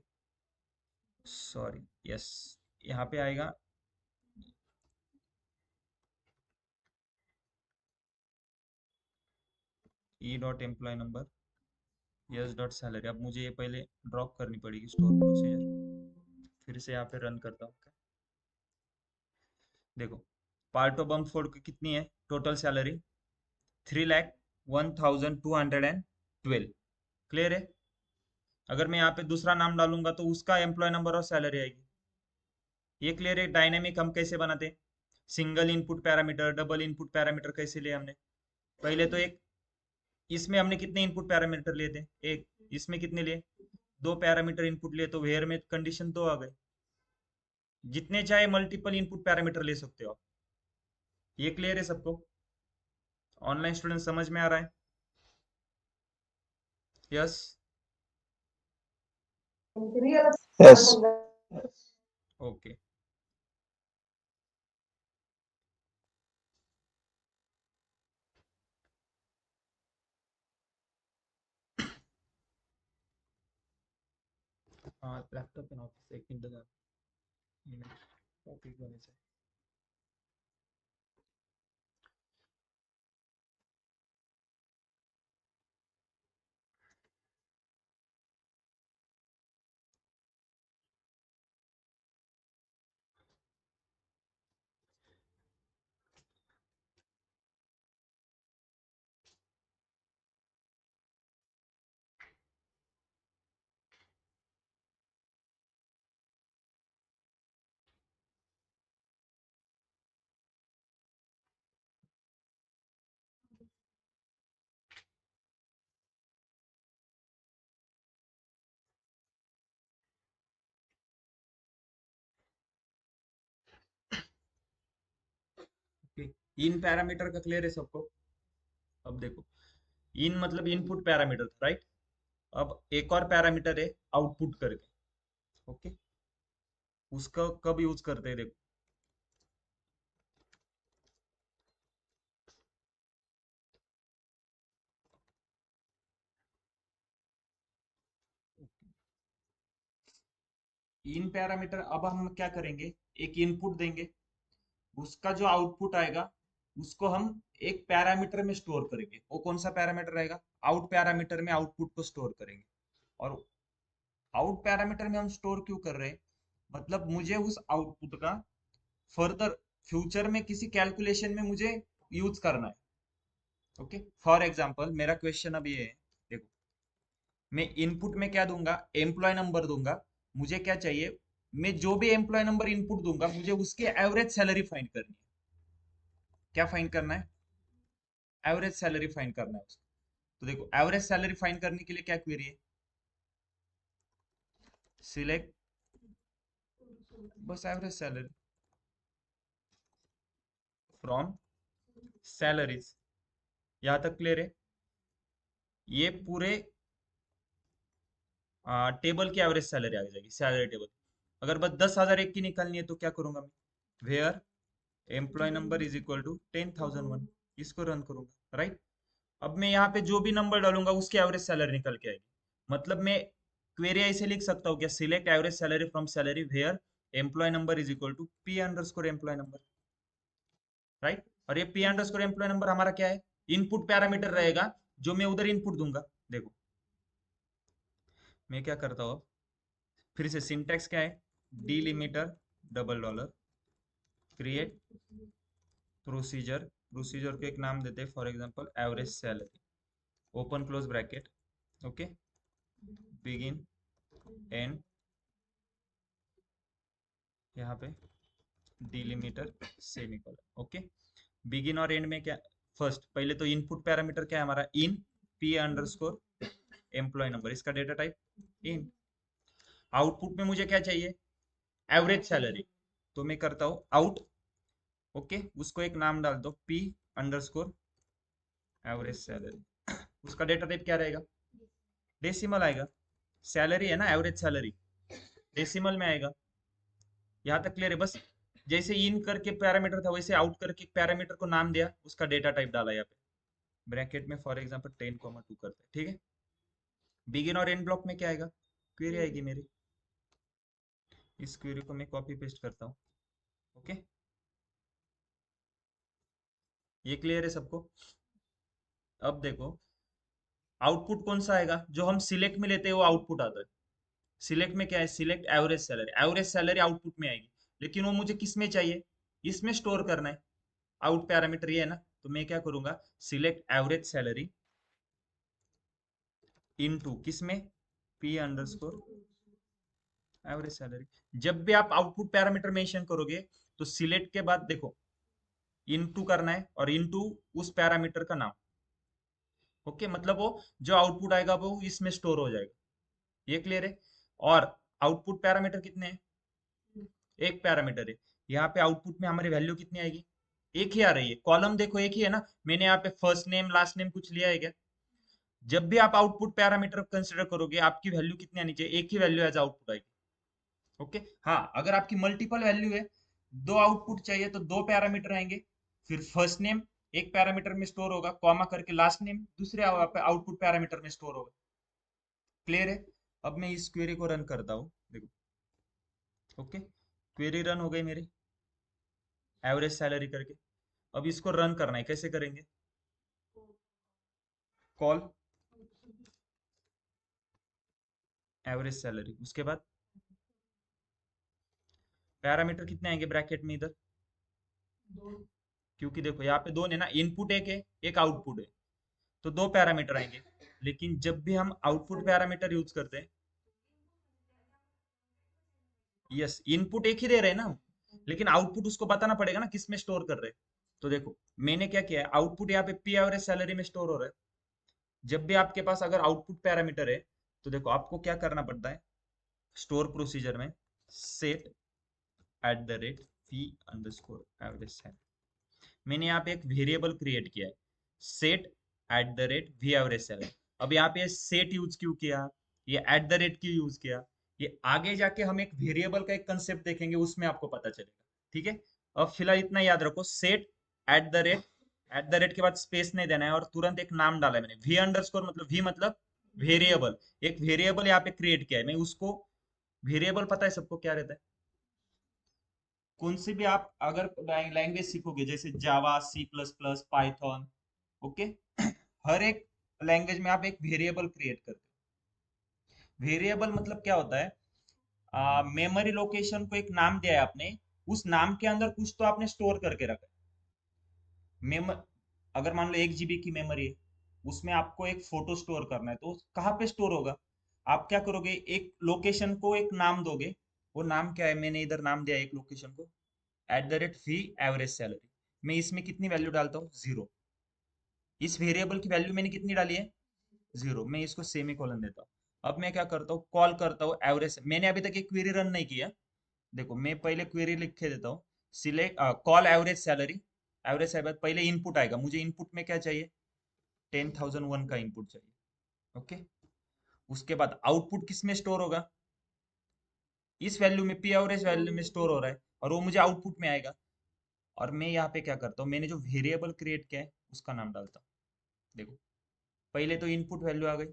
सॉरी, यस, यहाँ पे आएगा E dot employee number yes dot salary. अब मुझे ये पहले ड्रॉप करनी पड़ेगी स्टोर प्रोसीजर, फिर से यहाँ पे रन करता हूँ। देखो पार्ट ऑफ बम फोड़ की कितनी है टोटल सैलरी, 3,01,212। क्लियर है। अगर मैं यहाँ पे दूसरा नाम डालूंगा तो उसका एम्प्लॉय नंबर और सैलरी आएगी। ये क्लियर है। डायनेमिक हम कैसे बनाते हैं, single input parameter, double input parameter कैसे लिए हमने। पहले तो एक, इसमें हमने कितने इनपुट पैरामीटर लिए थे, एक। इसमें कितने लिए, दो पैरामीटर इनपुट लिए, तो वेयर में कंडीशन दो आ गए। जितने चाहे मल्टीपल इनपुट पैरामीटर ले सकते हो आप। ये क्लियर है सबको, ऑनलाइन स्टूडेंट समझ में आ रहा है। यस। यस। ओके। हाँ लैपटॉप पे ऑफिस एक मिनट लगा, टॉपिक बने से। इन पैरामीटर का क्लियर है सबको। अब देखो, इन मतलब इनपुट पैरामीटर, राइट। अब एक और पैरामीटर है आउटपुट करके, ओके। उसका कब यूज करते हैं देखो, इन पैरामीटर। अब हम क्या करेंगे, एक इनपुट देंगे, उसका जो आउटपुट आएगा उसको हम एक पैरामीटर में स्टोर करेंगे। वो कौन सा पैरामीटर रहेगा, आउट पैरामीटर में आउटपुट को स्टोर करेंगे। और आउट पैरामीटर में हम स्टोर क्यों कर रहे हैं, मतलब मुझे उस आउटपुट का फर्दर फ्यूचर में किसी कैलकुलेशन में मुझे यूज करना है। ओके, फॉर एग्जांपल मेरा क्वेश्चन अब ये है, देखो मैं इनपुट में क्या दूंगा, एम्प्लॉय नंबर दूंगा। मुझे क्या चाहिए, मैं जो भी एम्प्लॉय नंबर इनपुट दूंगा मुझे उसके एवरेज सैलरी फाइंड करनी है। क्या फाइंड करना है, एवरेज सैलरी फाइंड करना है उसको। तो देखो एवरेज सैलरी फाइंड करने के लिए क्या क्वेरी है, सिलेक्ट, बस एवरेज सैलरी फ्रॉम सैलरीज। यहां तक क्लियर है। ये पूरे टेबल की एवरेज सैलरी आ जाएगी, सैलरी टेबल। अगर बस 10,001 की निकालनी है तो क्या करूंगा मैं, where employee number is equal to 10,001, इसको रन करूंगा, राइट। अब मैं यहाँ पे जो भी नंबर डालूंगा उसकी एवरेज सैलरी निकल के आएगी। मतलब मैं क्वेरी ऐसे लिख सकता हूँ क्या, select average salary from salary where employee number is equal to P underscore employee number, right. और ये पी अंडरस्कोर एम्प्लॉय नंबर हमारा क्या है, इनपुट पैरामीटर रहेगा जो मैं उधर इनपुट दूंगा। देखो मैं क्या करता हूँ, फिर से सिंटेक्स क्या है, delimiter double dollar create procedure. Procedure को एक नाम देते हैं, for example average salary, open close bracket, okay, begin and, यहाँ पे डिलिमीटर सेमीकोलन, ओके। बिगिन और एंड में क्या, फर्स्ट पहले तो इनपुट पैरामीटर क्या है हमारा, in P underscore employee number, इसका डेटा टाइप इन। आउटपुट में मुझे क्या चाहिए, एवरेज सैलरी, तो मैं करता हूँ आउट, ओके, उसको एक नाम डाल दो पी अंडरस्कोर एवरेज सैलरी। उसका डेटा टाइप क्या रहेगा, डेसिमल आएगा। सैलरी है ना, एवरेज सैलरी डेसिमल में आएगा। यहाँ तक क्लियर है। बस जैसे इन करके पैरामीटर था वैसे आउट करके पैरामीटर को नाम दिया, उसका डेटा टाइप डाला यहाँ पे ब्रैकेट में, फॉर एग्जांपल 10,2 करते हैं, ठीक है। बिगिन और एंड ब्लॉक में क्या आएगा, क्वेरी आएगी मेरी। इस क्वेरी को मैं कॉपी पेस्ट करता हूँ, ओके। ये क्लियर है सबको। अब देखो आउटपुट कौन सा आएगा, जो हम सिलेक्ट में लेते हैं वो आउटपुट आता है। सिलेक्ट में क्या है, select average salary, average salary output में आएगी, लेकिन वो मुझे किस में चाहिए, इसमें स्टोर करना है। आउट पैरामीटर ये है ना, तो मैं क्या करूंगा, सिलेक्ट एवरेज सैलरी इनटू किस में, पी अंडरस्कोर एवरेज सैलरी। जब भी आप आउटपुट पैरामीटर मेंशन करोगे तो सिलेक्ट के बाद देखो इनटू करना है और इनटू उस पैरामीटर का नाम। ओके, मतलब वो जो आउटपुट आएगा वो इसमें स्टोर हो जाएगा। ये क्लियर है। और आउटपुट पैरामीटर कितने हैं, एक पैरामीटर है। यहाँ पे आउटपुट में हमारी वैल्यू कितनी आएगी, एक ही आ रही है। कॉलम देखो एक ही है ना, मैंने यहाँ पे फर्स्ट नेम लास्ट नेम कुछ लिया है क्या। जब भी आप आउटपुट पैरामीटर कंसिडर करोगे आपकी वैल्यू कितनी आनी चाहिए, एक ही वैल्यू एज आउटपुट आएगी। ओके, हाँ अगर आपकी मल्टीपल वैल्यू है, दो आउटपुट चाहिए तो दो पैरामीटर आएंगे। फिर फर्स्ट नेम एक पैरामीटर में स्टोर होगा, कॉमा करके लास्ट नेम दूसरे आउटपुट पैरामीटर में स्टोर होगा। क्लियर है। अब मैं इस क्वेरी को रन करता हूँ, देखो। ओके, क्वेरी रन हो गई मेरी एवरेज सैलरी करके। अब इसको रन करना है, कैसे करेंगे, कॉल एवरेज सैलरी, उसके बाद पैरामीटर कितने आएंगे ब्रैकेट में इधर, क्योंकि देखो यहाँ पे दो है ना, इनपुट एक है एक आउटपुट है, तो दो पैरामीटर आएंगे। लेकिन जब भी हम आउटपुट पैरामीटर यूज करते हैं, यस इनपुट एक ही दे रहे हैं ना, लेकिन आउटपुट उसको बताना पड़ेगा ना किस में स्टोर कर रहे हैं। तो देखो मैंने क्या किया है, आउटपुट यहाँ पे पी एवरेज सैलरी में स्टोर हो रहा है। जब भी आपके पास अगर आउटपुट पैरामीटर है तो देखो आपको क्या करना पड़ता है, स्टोर प्रोसीजर में set at the rate V underscore average salary, मैंने यहाँ पे एक वेरिएबल क्रिएट किया है, set at the rate V average salary. अब यहाँ पे सेट यूज क्यों किया, ये एट द रेट क्यों यूज किया, ये आगे जाके हम एक वेरिएबल का एक कंसेप्ट देखेंगे, उसमें आपको पता चलेगा। ठीक है, अब फिलहाल इतना याद रखो, set at the rate, eight the rate के बाद स्पेस नहीं देना है और तुरंत एक नाम डाला है मैंने, वी अंडरस्कोर मतलब वी मतलब वेरिएबल, एक वेरिएबल यहाँ पे क्रिएट किया है मैं उसको। वेरिएबल पता है सबको क्या रहता है, कौन सी भी आप अगर लैंग्वेज सीखोगे जैसे Java C plus plus Python, okay, हर एक लैंग्वेज में आप एक वेरिएबल क्रिएट करते हो। वेरिएबल मतलब क्या होता है, मेमोरी लोकेशन को एक नाम दिया है आपने, उस नाम के अंदर कुछ तो आपने स्टोर करके रखा है। अगर मान लो 1 GB की मेमोरी है, उसमें आपको एक फोटो स्टोर करना है, तो कहाँ पे स्टोर होगा, आप क्या करोगे, एक लोकेशन को एक नाम दोगे। वो नाम क्या है, मैंने इधर नाम दिया है एक लोकेशन को eight the rate fee average salary. मैं इसमें कितनी वैल्यू डालता हूँ, जीरो। इस वेरिएबल की वैल्यू मैंने कितनी डाली है, जीरो। मैं इसको सेमी कॉलन देता हूँ। अब मैं क्या करता हूँ, कॉल करता हूँ एवरेज। मैंने अभी तक एक क्वेरी रन नहीं किया, देखो मैं पहले क्वेरी लिख के देता हूँ, select call average salary. Average salary पहले इनपुट आएगा, मुझे इनपुट में क्या चाहिए, 10,001 का इनपुट चाहिए। ओके, उसके बाद आउटपुट किस में स्टोर होगा, इस वैल्यू में, पी एवरेज वैल्यू में स्टोर हो रहा है, और वो मुझे आउटपुट में आएगा। और मैं यहाँ पे क्या करता हूँ, मैंने जो वेरिएबल क्रिएट किया है उसका नाम डालता हूँ। देखो पहले तो इनपुट वैल्यू आ गई,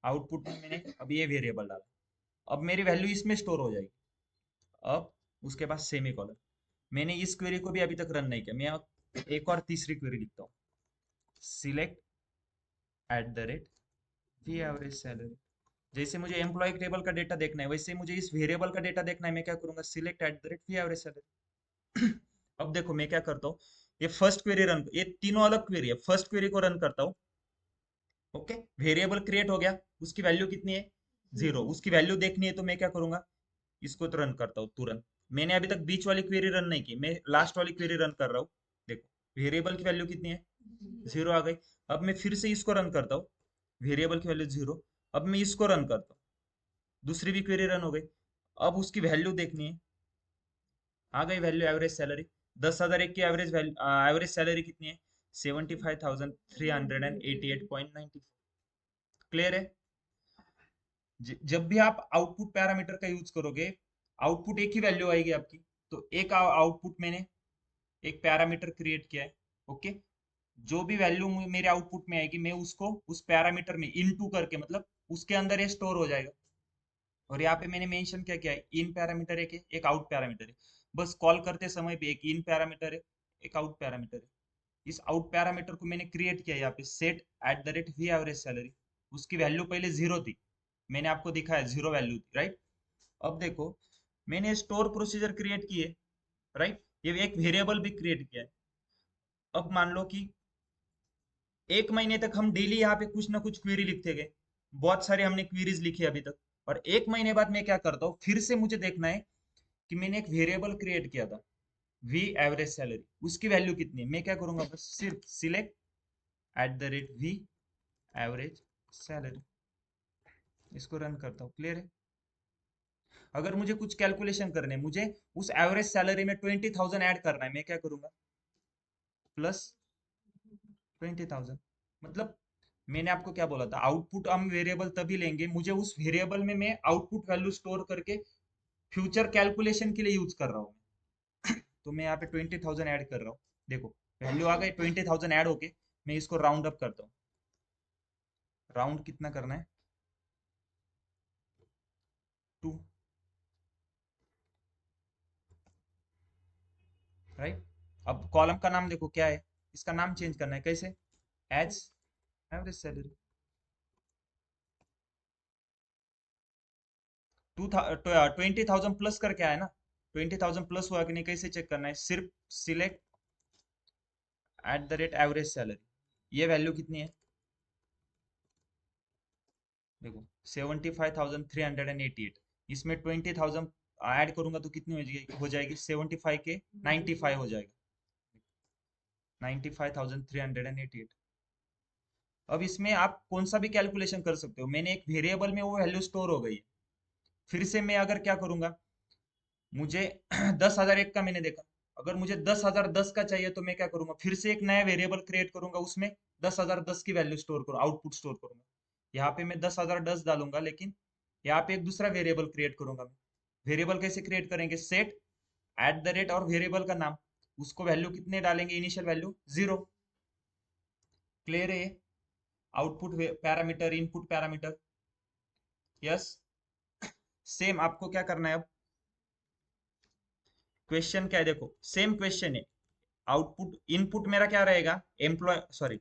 आउटपुट में मैंने अब ये वेरिएबल डाला, अब मेरी वैल्यू इसमें स्टोर हो जाएगी। अब उसके बाद सेमी कॉलन। मैंने इस क्वेरी को भी अभी तक रन नहीं किया, मैं एक और तीसरी क्वेरी लिखता हूँ, select at the rate V average salary. जैसे मुझे एम्प्लॉय टेबल का डेटा देखना है, वैसे मुझे इस वेरिएबल का डेटा देखना है, मैं क्या करूंगा, select at the rate V average salary. अब देखो मैं क्या करता हूँ, ये फर्स्ट क्वेरी रन, ये तीनों अलग क्वेरी है, फर्स्ट क्वेरी को रन करता हूँ। ओके, वेरिएबल क्रिएट हो गया, उसकी वैल्यू कितनी है, जीरो। उसकी वैल्यू देखनी है तो मैं क्या करूंगा, इसको तो रन करता हूँ तुरंत। मैंने अभी तक बीच वाली क्वेरी रन नहीं की, मैं लास्ट वाली क्वेरी रन कर रहा हूँ। देखो वेरिएबल की वैल्यू कितनी है, जीरो आ गई। अब मैं फिर से इसको रन करता हूँ, वेरिएबल की वैल्यू जीरो। अब मैं इसको रन करता हूँ, दूसरी भी क्वेरी रन हो गई। अब उसकी वैल्यू देखनी है, आ गई वैल्यू एवरेज सैलरी। 10,001 की एवरेज वैल्यू एवरेज सैलरी कितनी है, 75,388.94। क्लियर है। जब भी आप आउटपुट पैरामीटर का यूज करोगे, आउटपुट एक ही वैल्यू आएगी आपकी। तो एक आउटपुट मैंने एक पैरामीटर क्रिएट किया है। ओके, जो भी वैल्यू मेरे आउटपुट में आएगी मैं उसको उस पैरामीटर में इनटू करके, मतलब उसके अंदर ये स्टोर हो जाएगा। और यहाँ पे मैंने मेंशन क्या किया है, इन पैरामीटर है, एक आउट पैरामीटर है। बस कॉल करते समय भी एक इन पैरामीटर है, एक आउट पैरामीटर है। इस आउट पैरामीटर को मैंने क्रिएट किया यहाँ पे, set at the rate V average salary. उसकी वैल्यू पहले जीरो थी, मैंने आपको दिखाया जीरो वैल्यू थी, राइट। अब देखो मैंने स्टोर प्रोसीजर क्रिएट किए, राइट, ये एक वेरिएबल भी क्रिएट किया है। अब मान लो कि एक महीने तक हम डेली यहाँ पे कुछ ना कुछ क्वेरी लिखते गए, बहुत सारे हमने क्वेरीज लिखी अभी तक, और एक महीने बाद मैं क्या करता हूँ, फिर से मुझे देखना है कि मैंने एक वेरिएबल क्रिएट किया था वी एवरेज सैलरी, उसकी वैल्यू कितनी है। मैं क्या करूंगा, बस सिर्फ select at the rate V average salary, इसको रन करता हूँ, क्लियर है। अगर मुझे कुछ कैलकुलेशन करने, मुझे उस एवरेज सैलरी में 20,000 ऐड करना है, मैं क्या करूंगा, प्लस 20,000। मतलब मैंने आपको क्या बोला था, आउटपुट हम वेरिएबल तभी लेंगे, मुझे उस वेरिएबल में मैं आउटपुट वैल्यू स्टोर करके फ्यूचर कैलकुलेशन के लिए यूज कर रहा हूँ। तो मैं यहाँ पे 20,000 ऐड कर रहा हूँ, देखो वैल्यू आ गई 20,000 ऐड होके। मैं इसको राउंड अप करता हूँ, राउंड कितना करना है, 2, राइट। अब कॉलम का नाम देखो क्या है, इसका नाम चेंज करना है, कैसे, एज एवरेज सैलरी। 20,000 प्लस करके आया ना, 20,000 प्लस हुआ कि नहीं, कैसे चेक करना है, सिर्फ select at the rate average salary, ये वैल्यू कितनी है, देखो 75,388, इसमें 20,000 ऐड करूंगा तो कितनी हो जाएगी 75 के 95 हो जाएगा, 95,388। अब इसमें आप कौन सा भी कैलकुलेशन कर सकते हो, मैंने एक वेरिएबल में वो वैल्यू स्टोर हो गई है। फिर से मैं अगर क्या करूंगा, मुझे 10,000 एक का मैंने देखा, अगर मुझे 10,010 का चाहिए तो मैं क्या करूंगा, फिर से एक नया वेरिएबल क्रिएट करूंगा, उसमें 10,010 की वैल्यू स्टोर करूँ, आउटपुट स्टोर करूंगा। यहाँ पे मैं 10,010 डालूंगा, लेकिन यहाँ पे एक दूसरा वेरिएबल क्रिएट करूंगा मैं। वेरिएबल कैसे क्रिएट करेंगे, सेट एट द रेट और वेरिएबल का नाम, उसको वैल्यू कितने डालेंगे, इनिशियल वैल्यू 0, क्लियर है। Output parameter, input parameter, yes. Same आपको क्या करना है अब, क्वेश्चन क्या है, देखो सेम क्वेश्चन है। आउटपुट इनपुट मेरा क्या रहेगा, एम्प्लॉय सॉरी,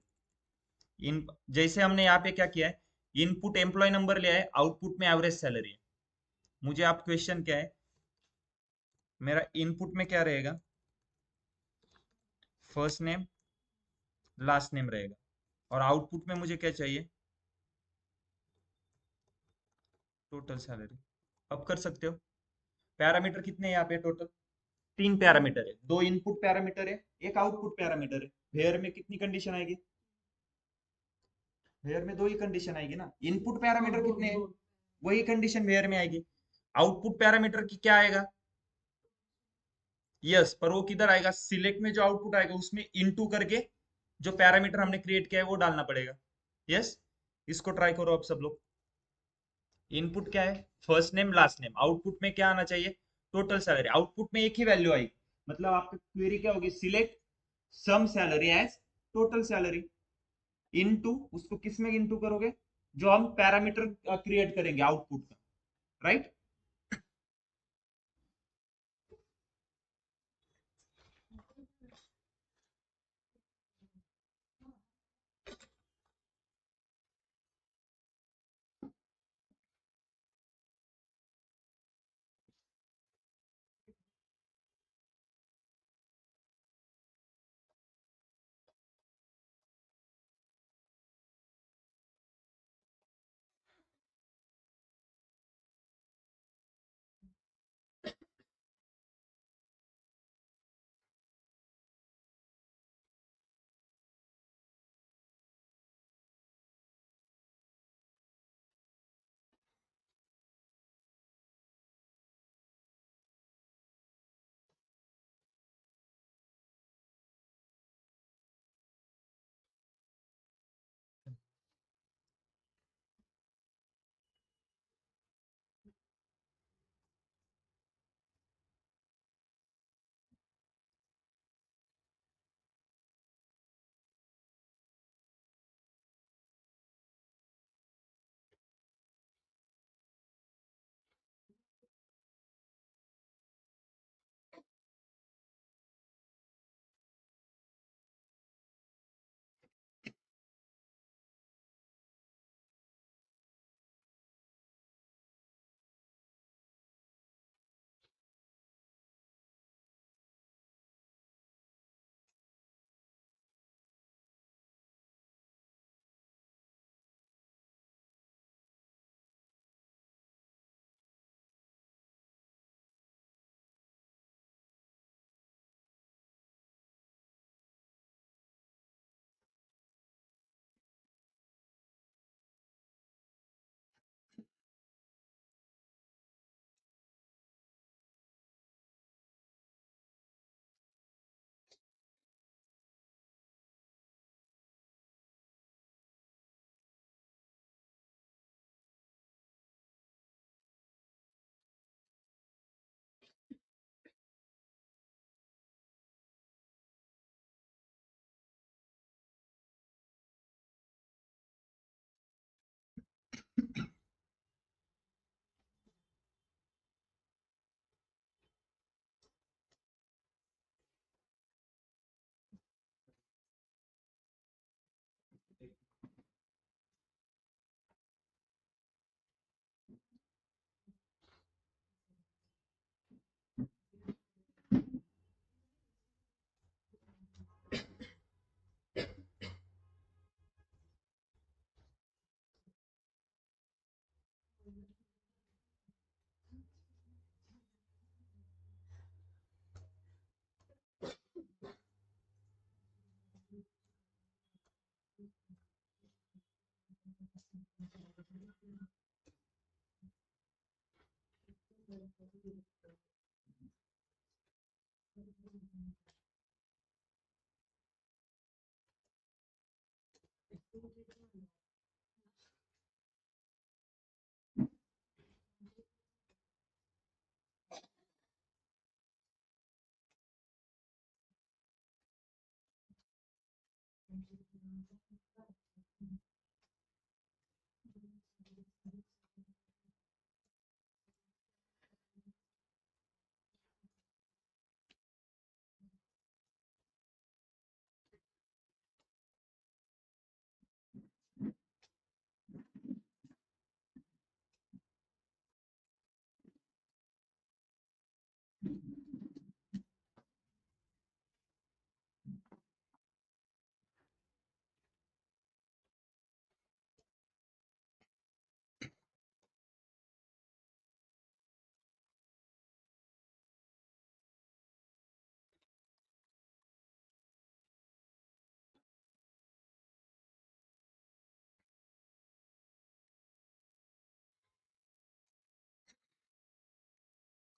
इन जैसे हमने यहाँ पे क्या किया है, इनपुट एम्प्लॉय नंबर लिया है, आउटपुट में एवरेज सैलरी है। मुझे आप क्वेश्चन क्या है, मेरा इनपुट में क्या रहेगा, फर्स्ट नेम लास्ट नेम रहेगा, और आउटपुट में मुझे क्या चाहिए, टोटल सैलरी। अब कर सकते हो। पैरामीटर कितने हैं यहाँ पे टोटल, 3 पैरामीटर है, 2 इनपुट पैरामीटर है, एक आउटपुट पैरामीटर है। वेयर में कितनी कंडीशन आएगी, वेयर में 2 ही कंडीशन आएगी ना, इनपुट पैरामीटर कितने हैं, वही कंडीशन वेयर में आएगी। आउटपुट पैरामीटर की क्या आएगा, यस, पर वो किधर आएगा, सिलेक्ट में जो आउटपुट आएगा उसमें इनटू करके जो पैरामीटर हमने क्रिएट किया है वो डालना पड़ेगा, यस। इसको ट्राई करो अब सब लोग। इनपुट क्या है, first name last name, output में क्या आना चाहिए, टोटल सैलरी। आउटपुट में एक ही वैल्यू आएगी, मतलब आपकी क्वेरी क्या होगी, select sum salary as total salary, into, उसको किस में इनटू करोगे, जो हम पैरामीटर क्रिएट करेंगे आउटपुट का, राइट।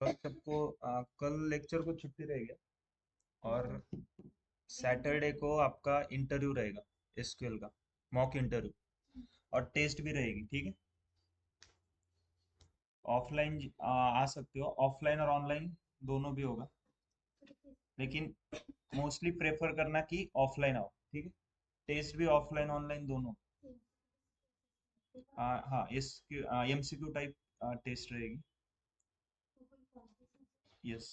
कल सबको कल लेक्चर को छुट्टी रहेगी और सैटरडे को आपका इंटरव्यू रहेगा एसक्यूएल का, मॉक इंटरव्यू, और टेस्ट भी रहेगी, ठीक है। ऑफलाइन आ सकते हो, ऑफलाइन और ऑनलाइन दोनों भी होगा, लेकिन मोस्टली प्रेफर करना कि ऑफलाइन आओ, ठीक है। टेस्ट भी ऑफलाइन ऑनलाइन दोनों। हाँ, इस एमसीक्यू टाइप टेस्ट रहेगी। यस,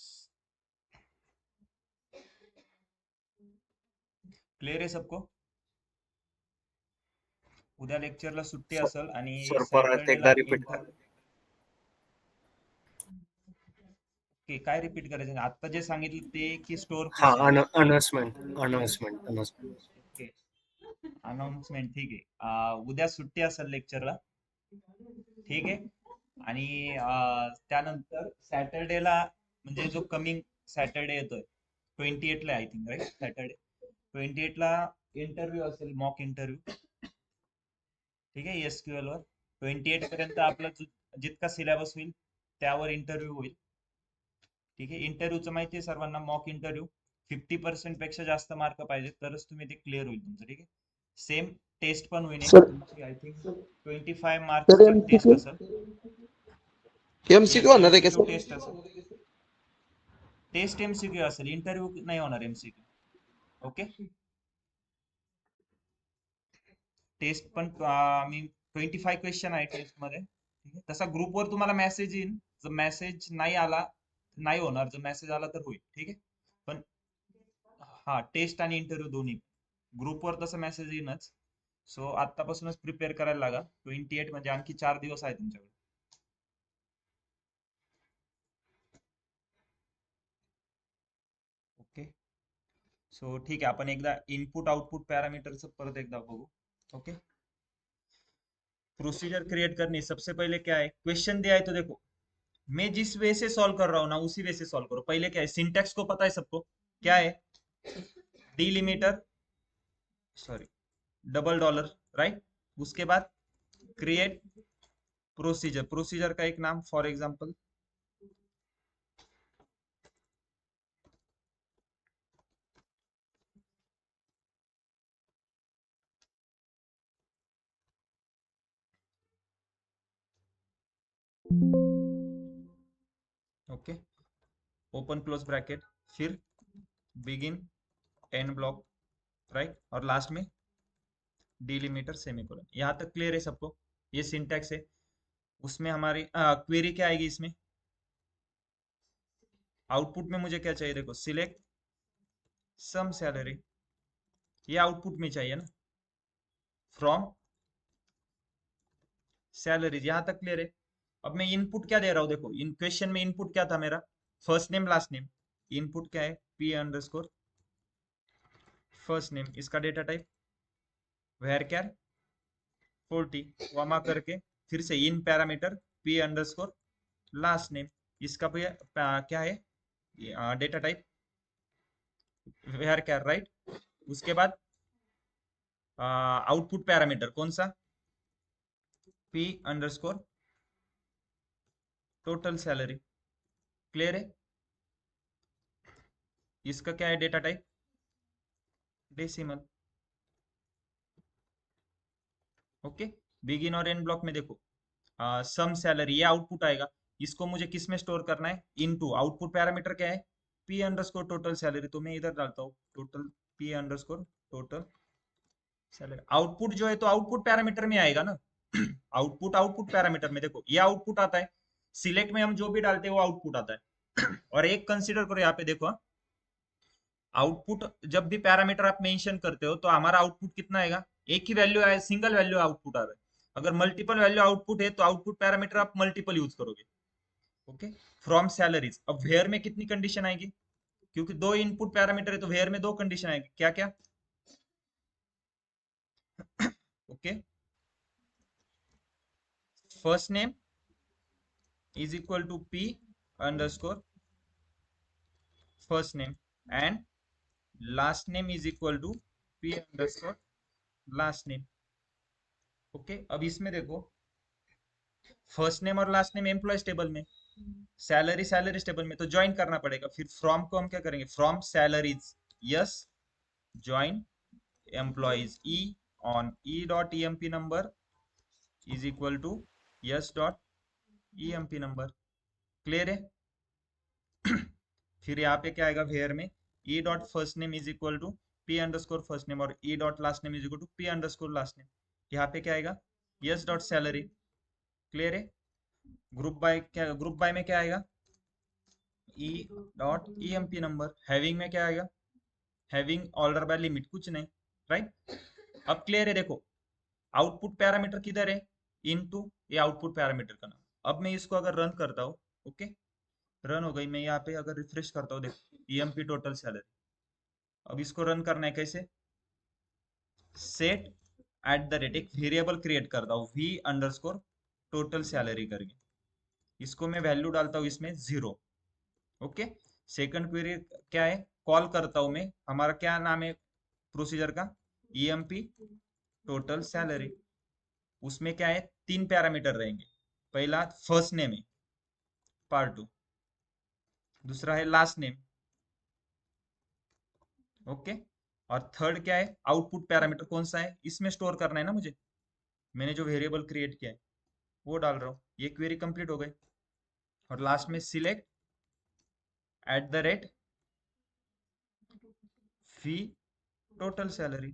क्लियर आहे सबको? उद्या लेक्चरला सुट्टी असेल आणि सर परत एकदा सॅटर्डेला रिपीट इंटर ओके, काय रिपीट करायचं? आता जे सांगितलं ते की स्टोअर हा प्रोसिजर? अनाउन्समेंट ओके, अनाउन्समेंट, ठीक आहे. उद्या सुट्टी असेल लेक्चरला, ठीक आहे. आणि त्यानंतर सॅटर्डेला, म्हणजे जो कमिंग सॅटर्डे येतोय 28 ला, आय थिंक, राईट, सॅटर्डे 28 ला इंटरव्ह्यू असेल, मॉक इंटरव्ह्यू, ठीक आहे, एसक्यूएल वर. 28 पर्यंत आपला जितका सिलेबस होईल त्यावर इंटरव्ह्यू होईल, ठीक आहे. इंटरव्ह्यूचं माहिती आहे सर्वांना, मॉक इंटरव्ह्यू 50% पेक्षा जास्त मार्क पाहिजे तरच तुम्ही ते क्लिअर होईल तुमचं, ठीक आहे. सेम टेस्ट पण होईल सर तुमची, आय थिंक 25 सर मार्क्सची टेस्ट एमसीक्यू असेल. एमसीक्यू होणार आहे का एमसीक्यू सर? टेस्ट असेल, टेस्ट एमसीक्यू असेल, इंटरव्ह्यू नाही होणार एमसीक्यू. ओके, टेस्ट पण मी 25 क्वेश्चन आहे टेस्ट मध्ये, ठीक आहे. तसा ग्रुपवर तुम्हाला मेसेज येईल, जर मेसेज नाही आला नाही होणार, जर मेसेज आला तर होईल, ठीक आहे. पण हा, टेस्ट आणि इंटरव्ह्यू दोन्ही ग्रुपवर तसं मेसेज येईनच. सो आतापासूनच प्रिपेअर करायला लागा. 28 म्हणजे आणखी 4 दिवस आहे तुमच्याकडे. ओके, सो ठीक आहे, आपण एकदा इनपुट आउटपुट पॅरामीटरचं परत एकदा बघू. ओके, प्रोसीजर क्रिएट करनी, सबसे पहले क्या है, क्वेश्चन दिया है तो देखो, मैं जिस वे से सॉल्व कर रहा हूं ना उसी वे से सॉल्व करो. पहले क्या है, सिंटैक्स को पता है सबको, क्या है, delimiter, sorry, double dollar, right. उसके बाद क्रिएट प्रोसीजर, प्रोसीजर का एक नाम, for example okay, open close bracket, फिर बिगिन एंड ब्लॉक, राइट, और लास्ट में डिलिमीटर सेमीकोलन. यहां तक क्लियर है सबको? ये सिंटैक्स है. उसमें हमारी क्वेरी क्या आएगी इसमें, आउटपुट में मुझे क्या चाहिए, देखो, सिलेक्ट सम सैलरी, ये आउटपुट में चाहिए ना, फ्रॉम सैलरीज. यहां तक क्लियर है? अब मैं इनपुट क्या दे रहा हूं, देखो, इन क्वेश्चन में इनपुट क्या था मेरा, first name last name. Input क्या है, पी अंडरस्कोर फर्स्ट नेम, इसका data type varchar 40, comma करके फिर से in parameter P underscore last name, इसका क्या है, data type varchar, right. उसके बाद आउटपुट पैरामीटर कौन सा, P underscore total salary, clear है? इसका क्या है data type? Decimal. Okay, begin और एंड ब्लॉक में देखो सम सैलरी, ये आउटपुट आएगा। इसको मुझे किस में स्टोर करना है? इनटू आउटपुट पैरामीटर क्या है? P underscore total salary. तो मैं इधर डालता हूँ total P underscore total salary. Output जो है तो आउटपुट पैरामीटर में आएगा ना। आउटपुट पैरामीटर में देखो ये आउटपुट आता है। सिलेक्ट में हम जो भी डालते हैं वो आउटपुट आता है। और एक कंसीडर करो यहाँ पे देखो, आउटपुट जब भी पैरामीटर आप मेंशन करते हो तो हमारा आउटपुट कितना आएगा? एक ही वैल्यू आए, सिंगल वैल्यू आउटपुट आ रहा है। अगर मल्टीपल वैल्यू आउटपुट है तो आउटपुट पैरामीटर आप मल्टीपल यूज करोगे। Okay, from salaries. अब वेयर में कितनी कंडीशन आएगी? क्योंकि दो इनपुट पैरामीटर है तो वेयर में दो कंडीशन आएगी। क्या क्या? Okay, first name is equal to p underscore first name and last name is equal to p underscore last name. Okay, अब इसमें देखो फर्स्ट नेम और लास्ट नेम एम्प्लॉयज टेबल में, सैलरी टेबल में, तो ज्वाइन करना पड़ेगा। फिर फ्रॉम को हम क्या करेंगे? From salaries S join employees E on E dot EMP number is equal to yes dot EMP number. Clear है? फिर यहाँ पे क्या आएगा? वेयर में E dot first name is equal to P underscore first name और E dot last name is equal to P underscore last name. यहाँ पे क्या आएगा? Yes dot salary. क्लियर है? ग्रुप बाय में क्या आएगा? E dot EMP number. Having में क्या आएगा? हैविंग ऑर्डर बाय लिमिट, कुछ नहीं, राइट? अब क्लियर है? देखो आउटपुट पैरामीटर किधर है? इनटू ये आउटपुट पैरामीटर का नाम। अब मैं इसको अगर रन करता हूँ, ओके रन हो गई। मैं यहाँ पे अगर रिफ्रेश करता हूँ, देखो ईएमपी टोटल सैलरी। अब इसको रन करना है कैसे? सेट एट द रेट, एक वेरिएबल क्रिएट करता हूँ वी अंडरस्कोर टोटल सैलरी करके। इसको मैं वैल्यू डालता हूँ इसमें 0। ओके, सेकंड क्वेरी क्या है? कॉल करता हूँ मैं, हमारा क्या नाम है प्रोसीजर का? EMP total salary. उसमें क्या है? 3 पैरामीटर रहेंगे। पहला फर्स्ट नेम है पार्ट 2, दूसरा है लास्ट नेम, ओके, और थर्ड क्या है? आउटपुट पैरामीटर कौन सा है? इसमें स्टोर करना है ना मुझे। मैंने जो वेरिएबल क्रिएट किया है वो डाल रहा हूँ। ये क्वेरी कंप्लीट हो गई। और लास्ट में select at the rate fee total salary.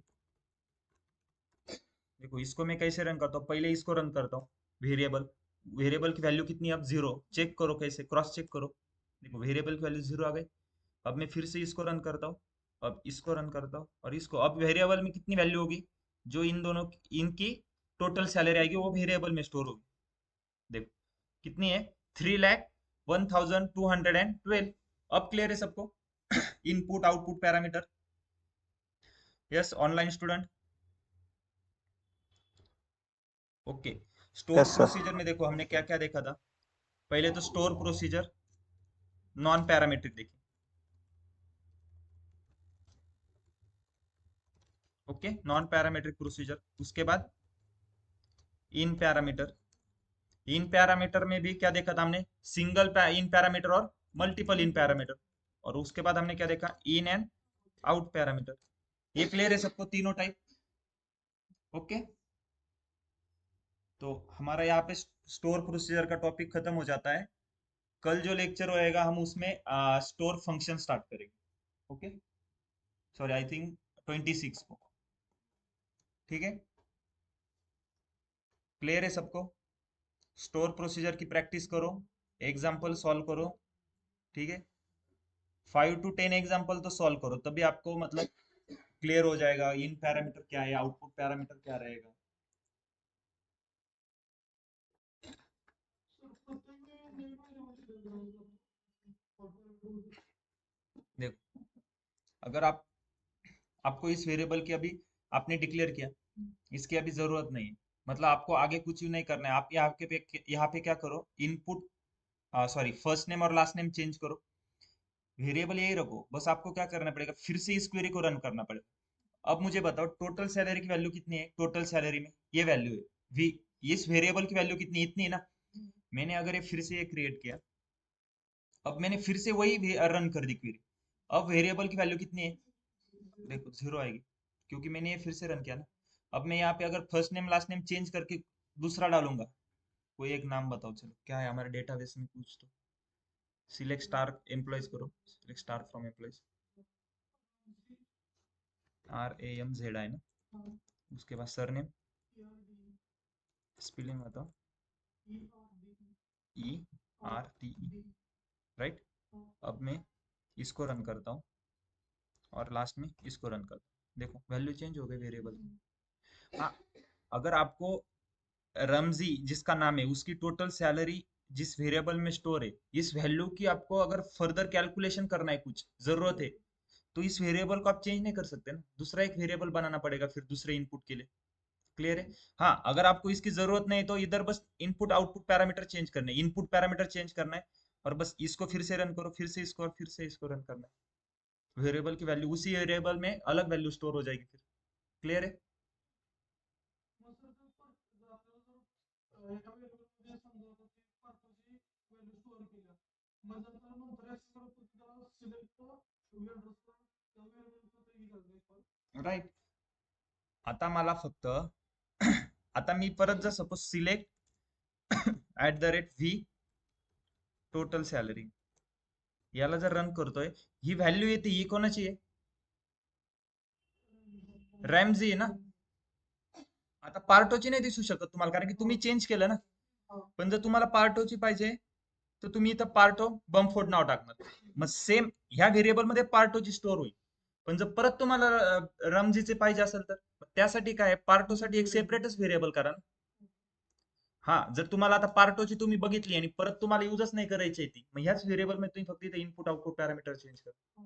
देखो इसको मैं कैसे रन करता हूँ? पहले इसको रन करता हूँ। वेरिएबल की वैल्यू कितनी है? अब 0। चेक करो, कैसे क्रॉस चेक करो। देखो वेरिएबल की वैल्यू 0 आ गई। अब मैं फिर से इसको रन करता हूँ। अब इसको रन करता हूँ और इसको। अब वेरिएबल में कितनी वैल्यू होगी? जो इन दोनों इनकी टोटल सैलरी आएगी वो वेरिएबल में स्टोर होगी। देखो कितनी है? 3,01,212। अब क्लियर है सबको? Input output parameter. Yes online student? Okay, store yes sir. Procedure में देखो हमने क्या क्या देखा था। पहले तो स्टोर प्रोसीजर नॉन पैरामीट्रिक देखी। Okay, non parametric procedure. उसके बाद इन पैरामीटर। इन पैरामीटर में भी क्या देखा था हमने? सिंगल इन पैरामीटर और मल्टीपल इन पैरामीटर। और उसके बाद हमने क्या देखा? In and out parameter. ये क्लियर है सबको? तीनों टाइप। ओके, तो हमारा यहाँ पे स्टोर प्रोसीजर का टॉपिक खत्म हो जाता है। कल जो लेक्चर होएगा हम उसमें स्टोर फंक्शन स्टार्ट करेंगे। ओके, सॉरी आई थिंक 26 को। ठीक है, क्लियर है सबको? स्टोर प्रोसीजर की प्रैक्टिस करो, एग्जाम्पल सॉल्व करो। ठीक है, 5 to 10 एग्जाम्पल तो सॉल्व करो, तभी आपको मतलब क्लियर हो जाएगा इन पैरामीटर क्या है, आउटपुट पैरामीटर क्या रहेगा। देखो अगर आपको इस वेरिएबल की अभी आपने डिक्लेयर किया, इसकी अभी जरूरत नहीं है, मतलब आपको आगे कुछ भी नहीं करना है। आप यहाँ पे क्या करो? इनपुट सॉरी फर्स्ट नेम और लास्ट नेम चेंज करो, वेरिएबल यही रखो। बस आपको क्या करना पड़ेगा? फिर से इस क्वेरी को रन करना पड़ेगा। अब मुझे बताओ टोटल सैलरी की वैल्यू कितनी है? टोटल सैलरी में ये वैल्यू है वी। इस वेरिएबल की वैल्यू कितनी? इतनी है ना। मैंने अगर ये फिर से ये क्रिएट किया, अब मैंने फिर से वही रन कर दी क्वेरी। अब वेरिएबल की वैल्यू कितनी है, देखो 0 आएगी, क्योंकि मैंने ये फिर से रन किया ना। अब मैं यहाँ पे अगर first name last name change करके दूसरा डालूंगा, कोई एक नाम बताओ, चलो क्या है हमारे डेटाबेस में, कुछ तो सिलेक्ट स्टार एम्प्लॉयज करो, select star from employees, RAM Z है ना, उसके बाद सरनेम, स्पेलिंग बताओ, ERTE, राइट। अब मैं इसको रन करता हूँ और लास्ट में इसको रन करता हूँ, देखो वैल्यू चेंज हो गई वेरिएबल। हाँ, अगर आपको रमजी जिसका नाम है उसकी टोटल सैलरी जिस वेरिएबल में स्टोर है, इस वैल्यू की आपको अगर फर्दर कैलकुलेशन करना है, कुछ जरूरत है, तो इस वेरिएबल को आप चेंज नहीं कर सकते ना, दूसरा एक वेरिएबल बनाना पड़ेगा फिर दूसरे इनपुट के लिए। क्लियर है? हाँ, अगर आपको इसकी जरूरत नहीं तो इधर बस इनपुट आउटपुट पैरामीटर चेंज करने, इनपुट पैरामीटर चेंज करना है, और बस इसको फिर से रन करो, फिर से इसको और फिर से इसको रन करना है, वेरिएबल की वैल्यू उसी वेरिएबल में अलग वैल्यू स्टोर हो जाएगी फिर। क्लियर है? राईट। आता मला फक्त आता मी परत जर suppose select @V total salary याला जर रन करतोय, ही व्हॅल्यू येते, ही कोणाची आहे, रॅमजी आहे ना। आता पार्टोची नाही दिसू शकत तुम्हाला, कारण की तुम्ही चेंज केलं ना। पण जर तुम्हाला पार्टोची पाहिजे तर तुम्ही इथं पार्टो बमफोर्ड नाव टाकणार, मग सेम ह्या व्हेरिएबल मध्ये पार्टोची स्टोर होईल। पण जर परत तुम्हाला रमजीचे पाहिजे असेल तर त्यासाठी काय, पार्टोसाठी एक सेपरेटच व्हेरिएबल करा ना। हा, जर तुम्हाला आता पार्टोची तुम्ही बघितली आणि परत तुम्हाला युजच नाही करायची ती, मग ह्याच व्हेरिएबल मध्ये तुम्ही फक्त इथे इनपुट आउटपुट पॅरामीटर चेंज करा।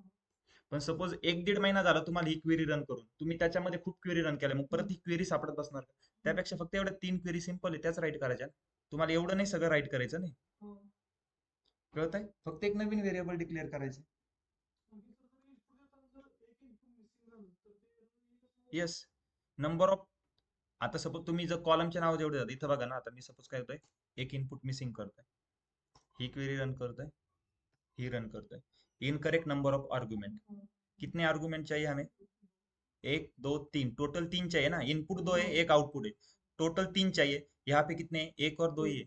पण सपोज 1-1.5 महिना झाला तुम्हाला ही क्वेरी रन करून, तुम्ही त्याच्यामध्ये खूप क्वेरी रन केल्या, मग परत ही क्वेरी सापडत बसणार का? त्यापेक्षा फक्त एवढ्या 3 क्वेरी सिंपल आहे त्याच राईट करायच्या, तुम्हाला एवढं नाही सगळं राईट करायचं नाही। कळत आहे? फक्त एक नवीन व्हेरिएबल डिक्लेअर करायचं। येस, नंबर ऑफ, आता सपोज तुम्ही जर कॉलमचे नाव जेवढे जातात इथं बघा ना, आता मी सपोज काय होतोय, एक इनपुट मिसिंग करतोय, ही क्वेरी रन करतोय, ही रन करतोय, इनकरेक्ट नंबर ऑफ आर्ग्यूमेंट, कितने आर्ग्यूमेंट चाहिए हमें, 1 2 3, टोटल 3 चाहिए ना, इनपुट 2 है, एक आउटपुट है, टोटल 3 चाहिए, यहाँ पे कितने हैं, 1 और 2 ही है,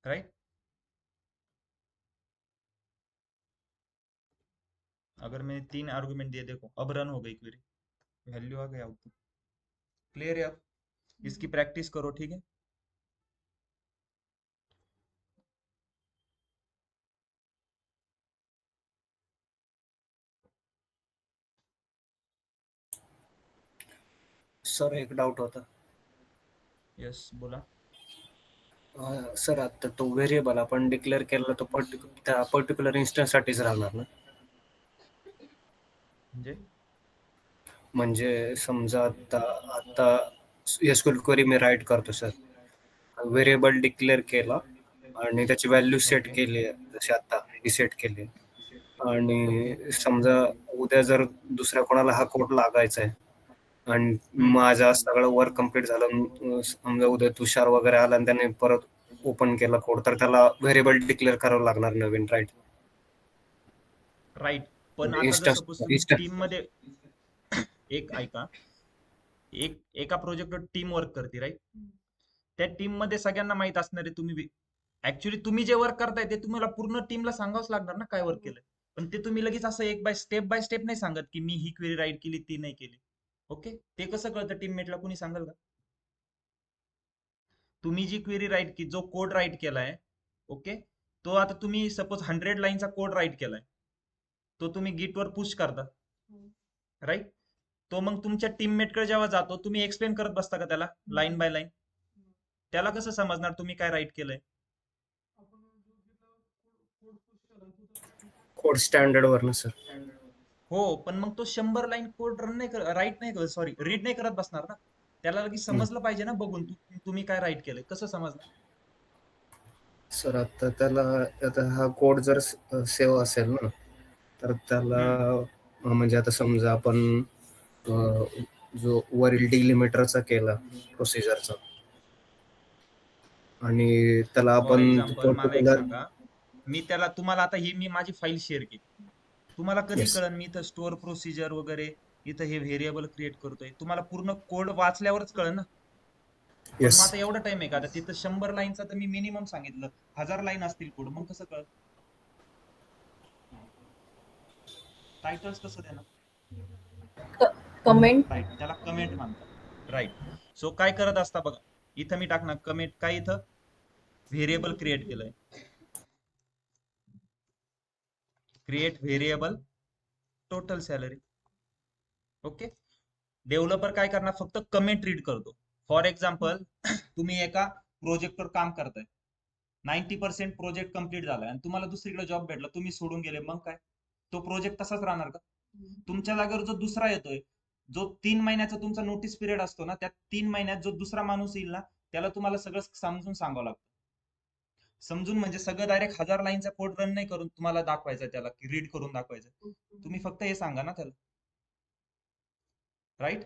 राइट। अगर मैंने 3 आर्गुमेंट दिए, देखो अब रन हो गई क्वेरी, वैल्यू आ गई आउटपुट। क्लियर है? अब इसकी प्रैक्टिस करो, ठीक है। सर एक डाऊट होता. यस, बोला। सर आता तो व्हेरिएबल आपण डिक्लेअर केला तो त्या पर्टिक्युलर इन्स्टन्ससाठीच राहणार ना? म्हणजे समजा आता आता एसक्यूएल क्वेरी मी राईट करतो सर, व्हेरिएबल डिक्लेअर केला आणि त्याची व्हॅल्यू सेट ओके। केली आहे, जशी आता ही सेट केली, आणि समजा उद्या जर दुसऱ्या कोणाला हा कोड लागायचा आहे आणि माझा सगळं वर्क कम्प्लीट झालं, समजा उद्या तुषार वगैरे आला आणि त्याने परत ओपन केला कोड, तर त्याला व्हेरिएबल डिक्लेअर करावं लागणार नवीन, राईट? राईट, पण म्हणजे आता जर इन्स्टन्स सपोज तुम्ही टीम मध्ये एक ऐका, एका प्रोजेक्टवर टीम वर्क करते, राईट। त्या टीम मध्ये सगळ्यांना माहित असणार आहे, तुम्ही ऍक्च्युली तुम्ही जे वर्क करताय ते तुम्हाला पूर्ण टीमला सांगावंच लागणार ना काय वर्क केलंय, पण ते तुम्ही लगेच असं एक बाय स्टेप नाही सांगत की मी ही क्वेरी राईट केली, ती नाही केली। ओके, ते कसं कळतं टीममेटला, कुणी सांगाल का? तुम्ही जी क्वेरी राईट की, जो कोड राईट केलाय, ओके, तो आता तुम्ही सपोज 100 लाईनचा कोड राईट केलाय, तो तुम्ही गिटवर पुश करता, राईट। तो मग तुमच्या टीममेटकडे जेव्हा जातो, तुम्ही एक्सप्लेन करत बसता का त्याला लाईन बाय लाईन? त्याला कसं समजणार तुम्ही काय राईट केलंय? कोड स्टँडर्ड वरनं सर. हो, पण मग तो 100 लाईन कोड रन नाही राईट नाही, सॉरी रीड नाही करत बसणार ना, त्याला लगेच समजलं पाहिजे ना बघून, तुम्ही काय राईट केलंय, कसं समजणार? सर आता त्याला, आता हा कोड जर सेव्ह असेल ना, तर त्याला म्हणजे आता समजा आपण जो वरील डिलिमिटरचा केला प्रोसिजरचा, आणि त्याला फॉर आपण एक्झाम्पल मला एक पर्टिक्युलर सांगा, मी त्याला तुम्हाला आता ही मी माझी फाईल शेअर केली, तुम्हाला कधी Yes. कळन मी इथं स्टोअर प्रोसिजर वगैरे इथं हे व्हेरिएबल क्रिएट करतोय, तुम्हाला पूर्ण कोड वाचल्यावरच कळन ना. पण Yes. मग आता एवढा टाइम आहे का? आता तिथं 100 लाईनचा तर मी मिनिमम सांगितलं, 1000 लाईन असतील कोड, मग कसं कळ? टायटल्स कसं देणार? कमेंट राईट, त्याला कमेंट म्हणतात. राईट. सो काय करत असता बघा, इथं मी टाकणार कमेंट, काय इथं व्हेरिएबल क्रिएट केलंय, create variable total salary. Okay. Developer काय करणार, फक्त कमेंट रीड करतो. फॉर एक्झाम्पल तुम्ही एका प्रोजेक्टवर काम करताय, 90% प्रोजेक्ट कम्प्लीट झालाय आणि तुम्हाला दुसरीकडे जॉब भेटला, तुम्ही सोडून गेले, मग काय तो प्रोजेक्ट तसाच राहणार का? तुमच्या जागेवर जो दुसरा येतोय, जो 3 महिन्याचा तुमचा नोटीस पिरियड असतो ना, त्या 3 महिन्यात जो दुसरा माणूस येईल ना, त्याला तुम्हाला सगळं समजून सांगावं लागतं. समजून म्हणजे सगळं डायरेक्ट 1000 लाईनचा कोड रन नाही करून तुम्हाला दाखवायचं, त्याला रीड करून दाखवायचं. तुम्ही फक्त हे सांगा ना त्याला. राईट.